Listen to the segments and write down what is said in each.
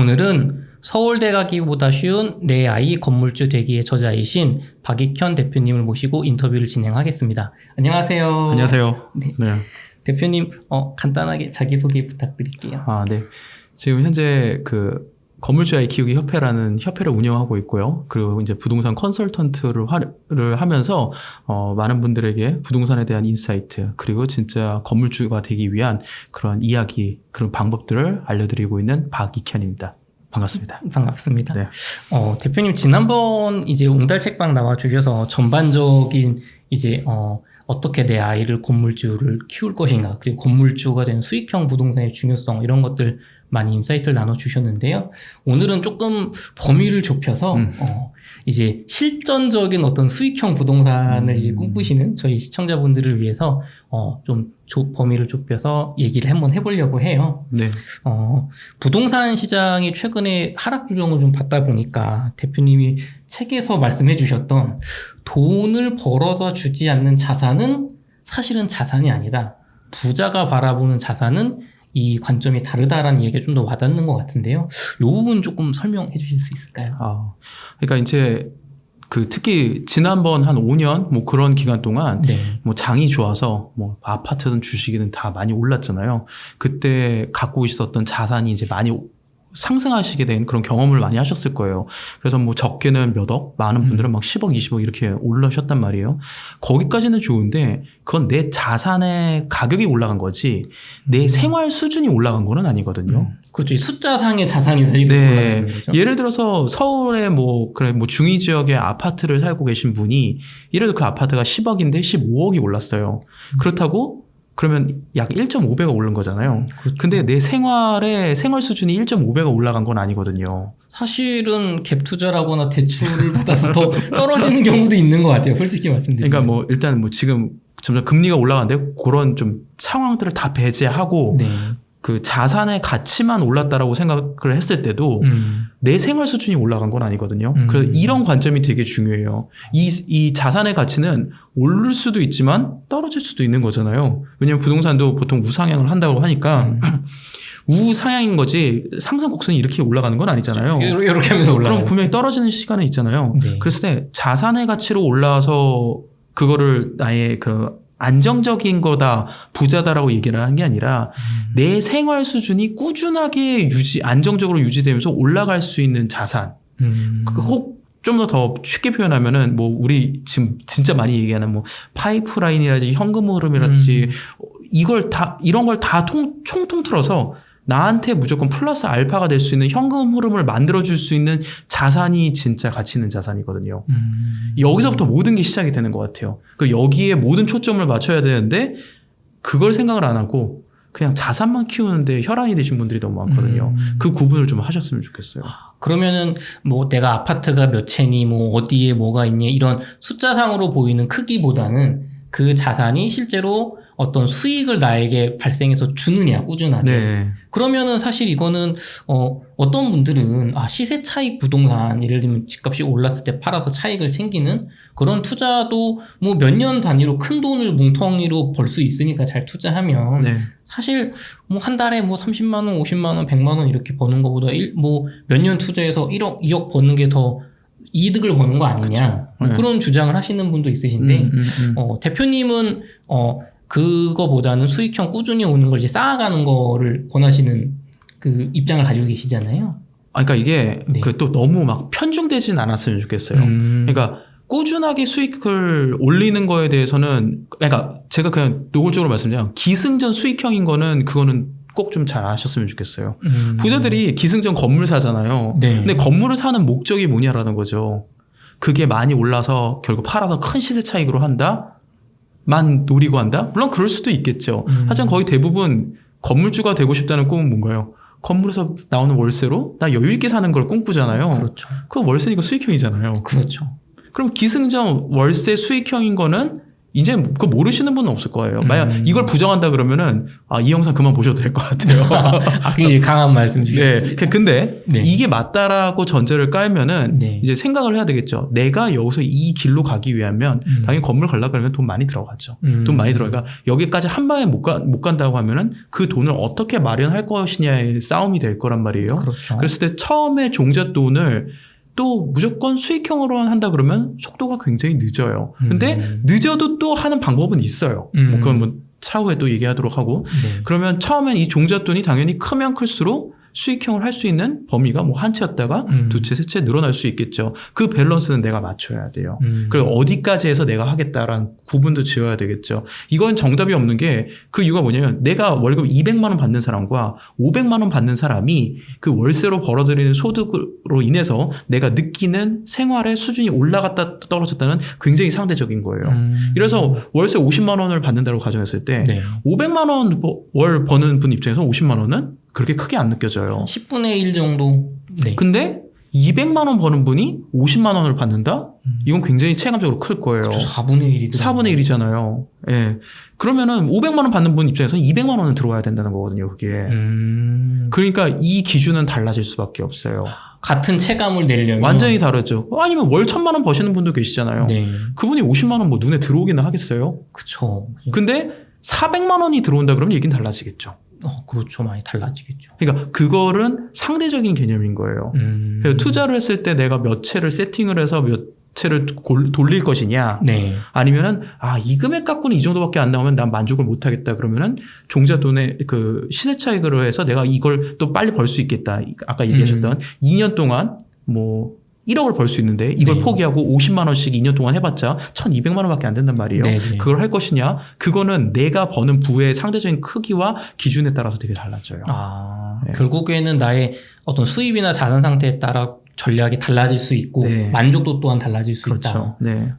오늘은 서울대 가기보다 쉬운 내 아이 건물주 되기의 저자이신 박익현 대표님을 모시고 인터뷰를 진행하겠습니다. 안녕하세요. 안녕하세요. 네. 네. 대표님, 간단하게 자기소개 부탁드릴게요. 네. 지금 현재 그 건물주 아이 키우기 협회라는 협회를 운영하고 있고요. 그리고 이제 부동산 컨설턴트를 하면서 많은 분들에게 부동산에 대한 인사이트, 그리고 진짜 건물주가 되기 위한 그런 이야기, 그런 방법들을 알려드리고 있는 박익현입니다. 반갑습니다. 반갑습니다. 네. 대표님 지난번 이제 옹달 책방 나와 주셔서 전반적인 이제 어떻게 내 아이를 건물주를 키울 것인가, 그리고 건물주가 된 수익형 부동산의 중요성, 이런 것들 많이 인사이트를 나눠주셨는데요. 오늘은 조금 범위를 좁혀서 이제 실전적인 어떤 수익형 부동산을 이제 꿈꾸시는 저희 시청자분들을 위해서 좀 범위를 좁혀서 얘기를 한번 해보려고 해요. 네. 부동산 시장이 최근에 하락 조정을 좀 받다 보니까 대표님이 책에서 말씀해 주셨던 돈을 벌어서 주지 않는 자산은 사실은 자산이 아니다. 부자가 바라보는 자산은 이 관점이 다르다라는 얘기가 좀 더 와닿는 것 같은데요. 이 부분 조금 설명해 주실 수 있을까요? 그러니까 이제 특히 지난번 한 5년 뭐 그런 기간 동안 네. 뭐 장이 좋아서 뭐 아파트든 주식이든 다 많이 올랐잖아요. 그때 갖고 있었던 자산이 이제 많이 상승하시게 된 그런 경험을 많이 하셨을 거예요. 그래서 뭐 적게는 몇 억, 많은 분들은 막 10억, 20억 이렇게 올라셨단 말이에요. 거기까지는 좋은데 그건 내 자산의 가격이 올라간 거지 내 생활 수준이 올라간 거는 아니거든요. 그렇죠. 숫자상의 자산이 사실 네. 올라가는 거죠. 예를 들어서 서울에 뭐 중위 지역의 아파트를 살고 계신 분이 예를 들어 그 아파트가 10억인데 15억이 올랐어요. 그렇다고 그러면 약 1.5배가 오른 거잖아요. 그렇죠. 근데 내 생활 수준이 1.5배가 올라간 건 아니거든요. 사실은 갭 투자라거나 대출을 받아서 더 떨어지는 경우도 있는 것 같아요. 솔직히 말씀드리면. 그러니까 뭐 일단 뭐 지금 점점 금리가 올라가는데 그런 좀 상황들을 다 배제하고 네. 그 자산의 가치만 올랐다라고 생각을 했을 때도 내 생활 수준이 올라간 건 아니거든요. 그래서 이런 관점이 되게 중요해요. 이 자산의 가치는 오를 수도 있지만 떨어질 수도 있는 거잖아요. 왜냐하면 부동산도 보통 우상향을 한다고 하니까 우상향인 거지 상승 곡선이 이렇게 올라가는 건 아니잖아요. 이렇게 하면서 올라가요. 그럼 분명히 떨어지는 시간은 있잖아요. 네. 그랬을 때 자산의 가치로 올라와서 그거를 나의 안정적인 거다, 부자다라고 얘기를 하는 게 아니라 내 생활 수준이 꾸준하게 안정적으로 유지되면서 올라갈 수 있는 자산. 혹 좀 더 쉽게 표현하면은 뭐 우리 지금 진짜 많이 얘기하는 뭐 파이프라인이라든지 현금 흐름이라든지 이런 걸 다 총통 틀어서 나한테 무조건 플러스 알파가 될 수 있는 현금 흐름을 만들어줄 수 있는 자산이 진짜 가치 있는 자산이거든요. 여기서부터 모든 게 시작이 되는 것 같아요. 그리고 여기에 모든 초점을 맞춰야 되는데 그걸 생각을 안 하고 그냥 자산만 키우는데 혈안이 되신 분들이 너무 많거든요. 그 구분을 좀 하셨으면 좋겠어요. 그러면은 뭐 내가 아파트가 몇 채니, 뭐 어디에 뭐가 있니, 이런 숫자상으로 보이는 크기보다는 그 자산이 실제로 어떤 수익을 나에게 발생해서 주느냐, 꾸준하게. 네. 그러면은 사실 이거는 어떤 분들은 시세 차익 부동산, 예를 들면 집값이 올랐을 때 팔아서 차익을 챙기는 그런 투자도 뭐 몇 년 단위로 큰 돈을 뭉텅이로 벌 수 있으니까 잘 투자하면 네. 사실 뭐 한 달에 뭐 30만 원, 50만 원, 100만 원 이렇게 버는 것보다 뭐 몇 년 투자해서 1억, 2억 버는 게 더 이득을 버는 거 아니냐. 그쵸. 네. 그런 주장을 하시는 분도 있으신데 대표님은 그거보다는 수익형 꾸준히 오는 걸 이제 쌓아가는 거를 권하시는 그 입장을 가지고 계시잖아요. 그러니까 이게 네. 또 너무 막 편중되진 않았으면 좋겠어요. 그러니까 꾸준하게 수익을 올리는 거에 대해서는 그러니까 제가 그냥 노골적으로 말씀드리면 기승전 수익형인 거는 그거는 꼭 좀 잘 아셨으면 좋겠어요. 부자들이 기승전 건물 사잖아요. 네. 근데 건물을 사는 목적이 뭐냐라는 거죠. 그게 많이 올라서 결국 팔아서 큰 시세 차익으로 한다? 만 노리고 한다? 물론 그럴 수도 있겠죠. 하지만 거의 대부분 건물주가 되고 싶다는 꿈은 뭔가요? 건물에서 나오는 월세로 나 여유 있게 사는 걸 꿈꾸잖아요. 그렇죠. 그 월세니까 수익형이잖아요. 그렇죠. 그럼 기승전 월세 수익형인 거는 이제 그거 모르시는 분은 없을 거예요. 만약 이걸 부정한다 그러면은 이 영상 그만 보셔도 될 것 같아요. 굉장히 강한 말씀 주셨어요. 네. 근데 네. 이게 맞다라고 전제를 깔면은 네. 이제 생각을 해야 되겠죠. 내가 여기서 이 길로 가기 위하면 당연히 건물 가려고 그러면 돈 많이 들어가죠. 돈 많이 들어가. 여기까지 한 방에 못 간다고 하면은 그 돈을 어떻게 마련할 것이냐의 싸움이 될 거란 말이에요. 그렇죠. 그랬을 때 처음에 종잣돈을 또 무조건 수익형으로 한다 그러면 속도가 굉장히 늦어요. 근데 늦어도 또 하는 방법은 있어요. 뭐 그건 뭐 차후에 또 얘기하도록 하고. 네. 그러면 처음엔 이 종잣돈이 당연히 크면 클수록 수익형을 할 수 있는 범위가 뭐 한 채였다가 두 채, 세 채 늘어날 수 있겠죠. 그 밸런스는 내가 맞춰야 돼요. 그리고 어디까지 해서 내가 하겠다라는 구분도 지어야 되겠죠. 이건 정답이 없는 게 그 이유가 뭐냐면 내가 월급 200만 원 받는 사람과 500만 원 받는 사람이 그 월세로 벌어들이는 소득으로 인해서 내가 느끼는 생활의 수준이 올라갔다 떨어졌다는 굉장히 상대적인 거예요. 그래서 월세 50만 원을 받는다고 가정했을 때 네. 500만 원 월 버는 분 입장에서 50만 원은 그렇게 크게 안 느껴져요. 10분의 1 정도. 네. 근데 200만 원 버는 분이 50만 원을 받는다? 이건 굉장히 체감적으로 클 거예요. 그렇죠. 4분의 1이 4분의 1이잖아요. 예. 그러면은 500만 원 받는 분 입장에서는 200만 원은 들어와야 된다는 거거든요, 그게. 그러니까 이 기준은 달라질 수밖에 없어요. 같은 체감을 내려면 완전히 다르죠. 아니면 월 1000만 원 버시는 분도 계시잖아요. 네. 그분이 50만 원 뭐 눈에 들어오기는 하겠어요? 그렇죠. 근데 400만 원이 들어온다 그러면 얘기는 달라지겠죠. 그렇죠. 많이 달라지겠죠. 그러니까 그거는 상대적인 개념인 거예요. 그래서 투자를 했을 때 내가 몇 채를 세팅을 해서 몇 채를 돌릴 것이냐, 네. 아니면은 이 금액 갖고는 이 정도밖에 안 나오면 난 만족을 못 하겠다 그러면은 종잣돈의 그 시세 차익으로 해서 내가 이걸 또 빨리 벌 수 있겠다. 아까 얘기하셨던 2년 동안 뭐 1억을 벌 수 있는데 이걸 네. 포기하고 50만 원씩 2년 동안 해봤자 1,200만 원밖에 안 된단 말이에요. 네, 네. 그걸 할 것이냐? 그거는 내가 버는 부의 상대적인 크기와 기준에 따라서 되게 달라져요. 네. 결국에는 나의 어떤 수입이나 자산 상태에 따라 전략이 달라질 수 있고 네. 만족도 또한 달라질 수 그렇죠. 있다. 네.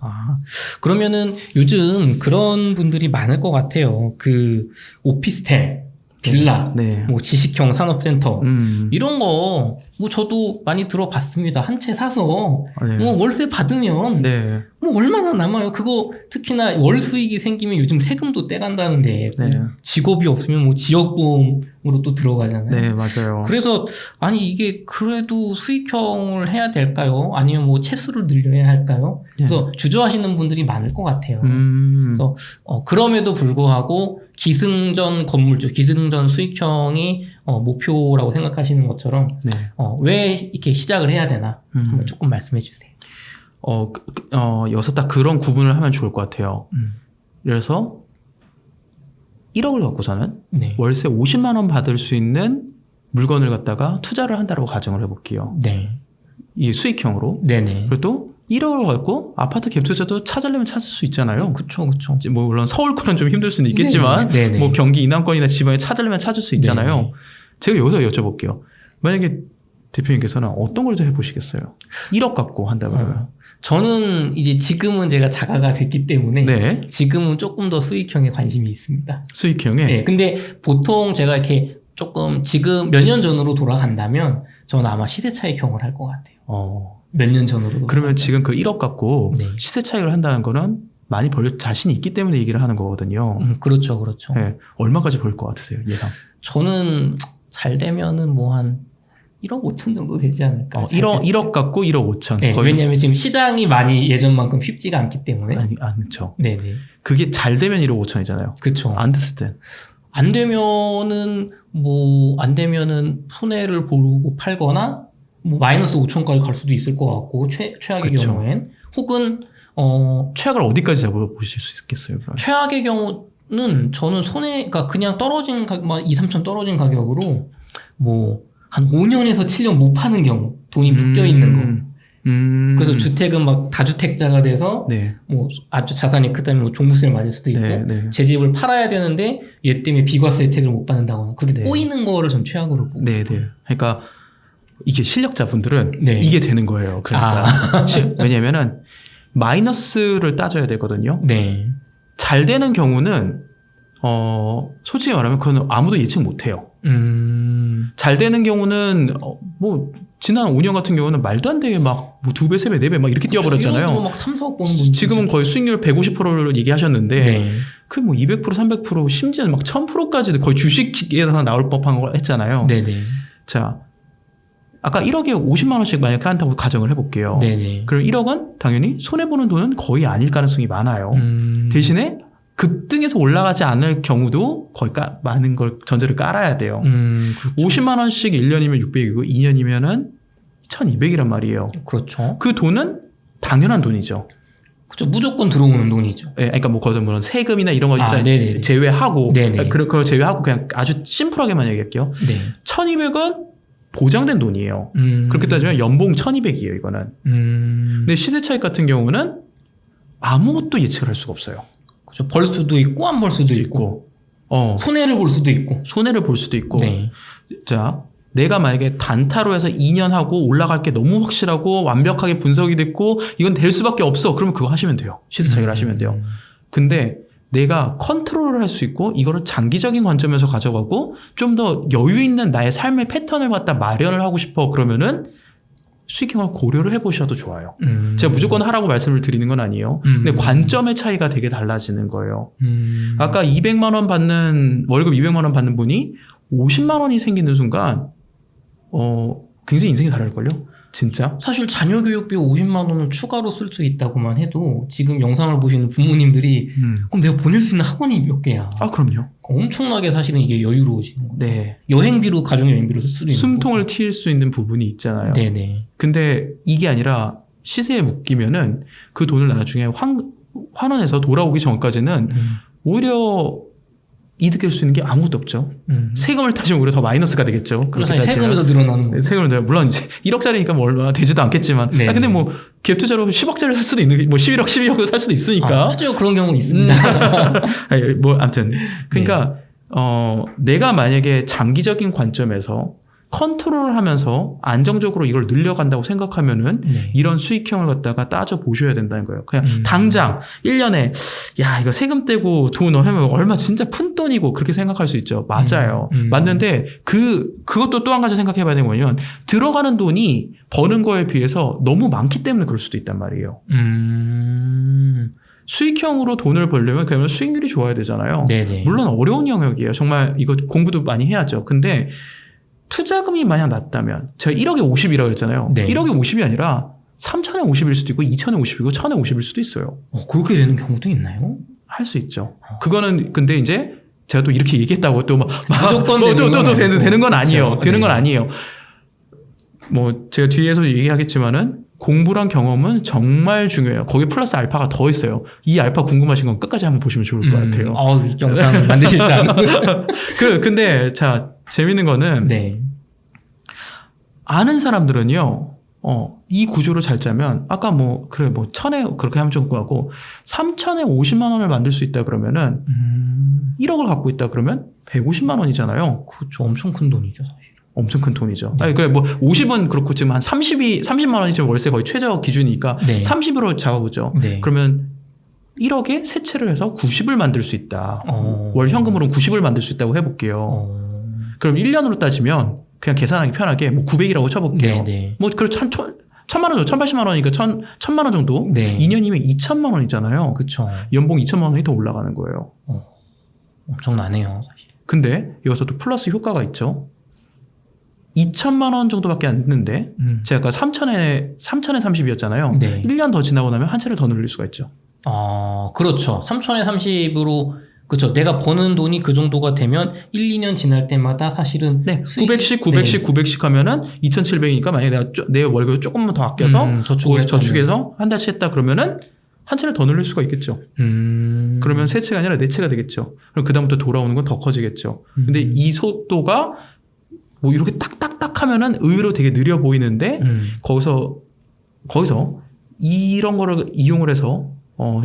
그러면은 요즘 그런 분들이 많을 것 같아요. 그 오피스텔, 빌라, 네. 뭐 지식형 산업센터 이런 이런 거 뭐 저도 많이 들어봤습니다. 한 채 사서 네. 뭐 월세 받으면 네. 뭐 얼마나 남아요. 그거 특히나 월 수익이 생기면 요즘 세금도 떼간다는데 네. 직업이 없으면 뭐 지역보험으로 또 들어가잖아요. 네, 맞아요. 그래서 아니 이게 그래도 수익형을 해야 될까요? 아니면 뭐 채수를 늘려야 할까요? 그래서 주저하시는 분들이 많을 것 같아요. 그래서 그럼에도 불구하고 기승전 건물주, 기승전 수익형이 목표라고 생각하시는 것처럼 네. 왜 이렇게 시작을 해야 되나 한번 조금 말씀해 주세요. 여기서 딱 그런 구분을 하면 좋을 것 같아요. 그래서 1억을 갖고서는 네. 월세 50만 원 받을 수 있는 물건을 갖다가 투자를 한다고 가정을 해볼게요. 네. 이 수익형으로. 네네. 그리고 또 1억을 갖고 아파트 갭 투자도 찾으려면 찾을 수 있잖아요. 그쵸. 뭐 물론 서울 거는 좀 힘들 수는 있겠지만 네네. 뭐 경기 이남권이나 지방에 찾으려면 찾을 수 있잖아요. 네네. 제가 여기서 여쭤볼게요. 만약에 대표님께서는 어떤 걸 더 해보시겠어요? 1억 갖고 한다 그러면. 저는 이제 지금은 제가 자가가 됐기 때문에 네. 지금은 조금 더 수익형에 관심이 있습니다. 수익형에. 네. 근데 보통 제가 이렇게 조금 지금 몇 년 전으로 돌아간다면 저는 아마 시세 차익형을 할 것 같아요. 몇 년 전으로. 그러면 지금 그 1억 갖고 네. 시세 차익을 한다는 거는 많이 벌 자신이 있기 때문에 얘기를 하는 거거든요. 그렇죠. 네. 얼마까지 벌 것 같으세요? 예상. 저는 잘 되면은 뭐 한 1억 5천 정도 되지 않을까. 1억 갖고 1억 5천. 네, 왜냐하면 지금 시장이 많이 예전만큼 쉽지가 않기 때문에. 그렇죠. 네네. 그게 잘 되면 1억 5천이잖아요. 그렇죠. 안 됐을 땐. 안 되면은 손해를 보고 팔거나 뭐 마이너스 5천까지 갈 수도 있을 것 같고 최악의 그쵸. 경우엔 혹은 최악을 어디까지 잡아보실 수 있겠어요? 그러면? 최악의 경우는 저는 그러니까 그냥 떨어진 막 2, 3천 떨어진 가격으로 뭐 한 5년에서 7년 못 파는 경우 돈이 묶여 있는 거. 그래서 주택은 막 다주택자가 돼서 네. 뭐 아주 자산이 크다면 뭐 종부세를 맞을 수도 있고 네. 제 집을 팔아야 되는데 얘 때문에 비과세 혜택을 못 받는다거나 그렇게 네. 꼬이는 거를 좀 최악으로 보고 네. 그러니까 이게 실력자분들은 네. 이게 되는 거예요. 그러니까 왜냐면은 마이너스를 따져야 되거든요. 네. 잘 되는 경우는 솔직히 말하면 그건 아무도 예측 못 해요. 잘 되는 경우는 뭐 지난 5년 같은 경우는 말도 안 되게 막뭐 2배, 3배, 4배 막 이렇게 뛰어버렸잖아요. 막 3, 4억 버는 분 지금은 거의 수익률 150%를 얘기하셨는데 네. 그 뭐 200%, 300% 심지어는 막 1000%까지도 거의 주식에서 나올 법한 걸 했잖아요. 네네. 자, 아까 1억에 50만 원씩 만약에 한다고 가정을 해볼게요. 네네. 그럼 1억은 당연히 손해보는 돈은 거의 아닐 가능성이 많아요. 대신에 급등해서 올라가지 않을 경우도 거의 많은 걸 전제를 깔아야 돼요. 그렇죠. 50만 원씩 1년이면 600이고 2년이면은 1200이란 말이에요. 그렇죠. 그 돈은 당연한 돈이죠. 그렇죠. 무조건 들어오는 돈이죠. 예, 그러니까 뭐 거기서 물론 세금이나 이런 거 일단 네네네. 제외하고 네네. 그걸 제외하고 그냥 아주 심플하게만 얘기할게요. 네. 1200은 보장된 돈이에요. 그렇게 따지면 연봉 1200이에요, 이거는. 근데 시세 차익 같은 경우는 아무것도 예측을 할 수가 없어요. 그렇죠. 벌 수도 있고 안 벌 수도 있고 손해를 볼 수도 있고 손해를 볼 수도 있고. 네. 자, 내가 만약에 단타로 해서 2년 하고 올라갈 게 너무 확실하고 완벽하게 분석이 됐고 이건 될 수밖에 없어. 그러면 그거 하시면 돼요. 시세 차익을 하시면 돼요. 근데 내가 컨트롤을 할 수 있고 이거를 장기적인 관점에서 가져가고 좀 더 여유 있는 나의 삶의 패턴을 갖다 마련을 하고 싶어 그러면은 수익형을 고려를 해보셔도 좋아요. 제가 무조건 하라고 말씀을 드리는 건 아니에요. 근데 관점의 차이가 되게 달라지는 거예요. 아까 200만 원 받는 월급 200만 원 받는 분이 50만 원이 생기는 순간 굉장히 인생이 다를걸요? 진짜? 사실 자녀 교육비 50만 원을 추가로 쓸 수 있다고만 해도 지금 영상을 보시는 부모님들이 그럼 내가 보낼 수 있는 학원이 몇 개야? 아, 그럼요. 엄청나게 사실은 이게 여유로워지는 거예요. 네. 여행비로 가정 여행비로 쓸 수도 있는 숨통을 틔울 수 있는 부분이 있잖아요. 네네. 근데 이게 아니라 시세에 묶이면은 그 돈을 나중에 환원해서 돌아오기 전까지는 오히려 이득될 수 있는 게 아무것도 없죠. 세금을 따지면 오히려 더 마이너스가 되겠죠. 그래서 세금이 더 늘어나는 거예요. 세금을 더 물론 이제 1억짜리니까 뭐 얼마 되지도 않겠지만, 네. 근데 뭐 갭 투자로 10억짜리 살 수도 있는, 뭐 11억, 12억을 살 수도 있으니까. 실제로 그런 경우는 있습니다. 아니, 뭐 아무튼 그러니까 내가 만약에 장기적인 관점에서 컨트롤을 하면서 안정적으로 이걸 늘려간다고 생각하면은 네. 이런 수익형을 갖다가 따져 보셔야 된다는 거예요. 그냥 당장 1년에 야 이거 세금 떼고 돈 하면 얼마 진짜 푼돈이고 그렇게 생각할 수 있죠. 맞아요. 맞는데 그것도 또 한 가지 생각해 봐야 되는 거냐면 들어가는 돈이 버는 거에 비해서 너무 많기 때문에 그럴 수도 있단 말이에요. 수익형으로 돈을 벌려면 그러면 수익률이 좋아야 되잖아요. 네네. 물론 어려운 영역이에요. 정말 이거 공부도 많이 해야죠. 근데 투자금이 만약 낮다면 제가 1억에 50이라고 했잖아요. 네. 1억에 50이 아니라 3천에 50일 수도 있고 2천에 50이고 1천에 50일 수도 있어요. 그렇게 되는 경우도 있나요? 할 수 있죠. 그거는 근데 이제 제가 또 이렇게 얘기했다고 또 무조건 되는 건 아니에요. 그렇죠. 되는 건 네. 아니에요. 뭐 제가 뒤에서 얘기하겠지만은 공부랑 경험은 정말 중요해요. 거기 플러스 알파가 더 있어요. 이 알파 궁금하신 건 끝까지 한번 보시면 좋을 것 같아요. 영상 만드실 때. 근데 자 재밌는 거는 네. 아는 사람들은요. 이 구조를 잘 짜면 아까 뭐 그래 뭐 1000에 그렇게 하면 좀 하고 3000에 50만 원을 만들 수 있다 그러면은 1억을 갖고 있다 그러면 150만 원이잖아요. 그렇죠. 엄청 큰 돈이죠, 사실. 엄청 큰 돈이죠. 네. 아니 그래 뭐 50은 그렇고 지금 한 30만 원이 지금 월세 거의 최저 기준이니까 네. 30으로 잡아보죠. 네. 그러면 1억에 세채를 해서 90을 만들 수 있다. 어. 월 현금으로 90을 만들 수 있다고 해볼게요. 그럼 1년으로 따지면 그냥 계산하기 편하게 뭐 900이라고 쳐볼게요. 네. 뭐 그렇죠. 1000만 원, 1080만 원이니까 1000만 원 정도. 네. 2년이면 2000만 원이잖아요. 그렇죠. 연봉 2000만 원이 더 올라가는 거예요. 엄청나네요, 사실. 근데 여기서 또 플러스 효과가 있죠. 2천만 원 정도밖에 안 됐는데 제가 아까 3천에 30이었잖아요. 네. 1년 더 지나고 나면 한 차를 더 늘릴 수가 있죠. 그렇죠. 3천에 30으로 그렇죠. 내가 버는 돈이 그 정도가 되면 1, 2년 지날 때마다 사실은 네, 900씩 하면은 2,700이니까 만약에 내가 내 월급을 조금만 더 아껴서 저축해서 한 달치 했다 그러면은 한 채를 더 늘릴 수가 있겠죠. 그러면 세 채가 아니라 네 채가 되겠죠. 그럼 그다음부터 돌아오는 건 더 커지겠죠. 근데 이 속도가 뭐 이렇게 딱딱딱 하면은 의외로 되게 느려 보이는데 거기서 이런 거를 이용을 해서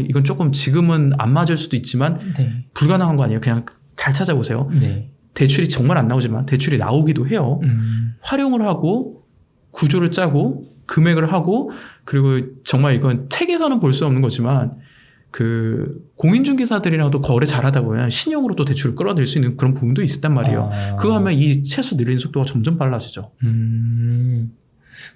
이건 조금 지금은 안 맞을 수도 있지만 네. 불가능한 거 아니에요. 그냥 잘 찾아보세요. 네. 대출이 정말 안 나오지만 대출이 나오기도 해요. 활용을 하고 구조를 짜고 금액을 하고 그리고 정말 이건 책에서는 볼 수 없는 거지만 그 공인중개사들이랑도 거래 잘하다 보면 신용으로 또 대출을 끌어들일 수 있는 그런 부분도 있단 말이에요. 그거 하면 이 채수 늘리는 속도가 점점 빨라지죠.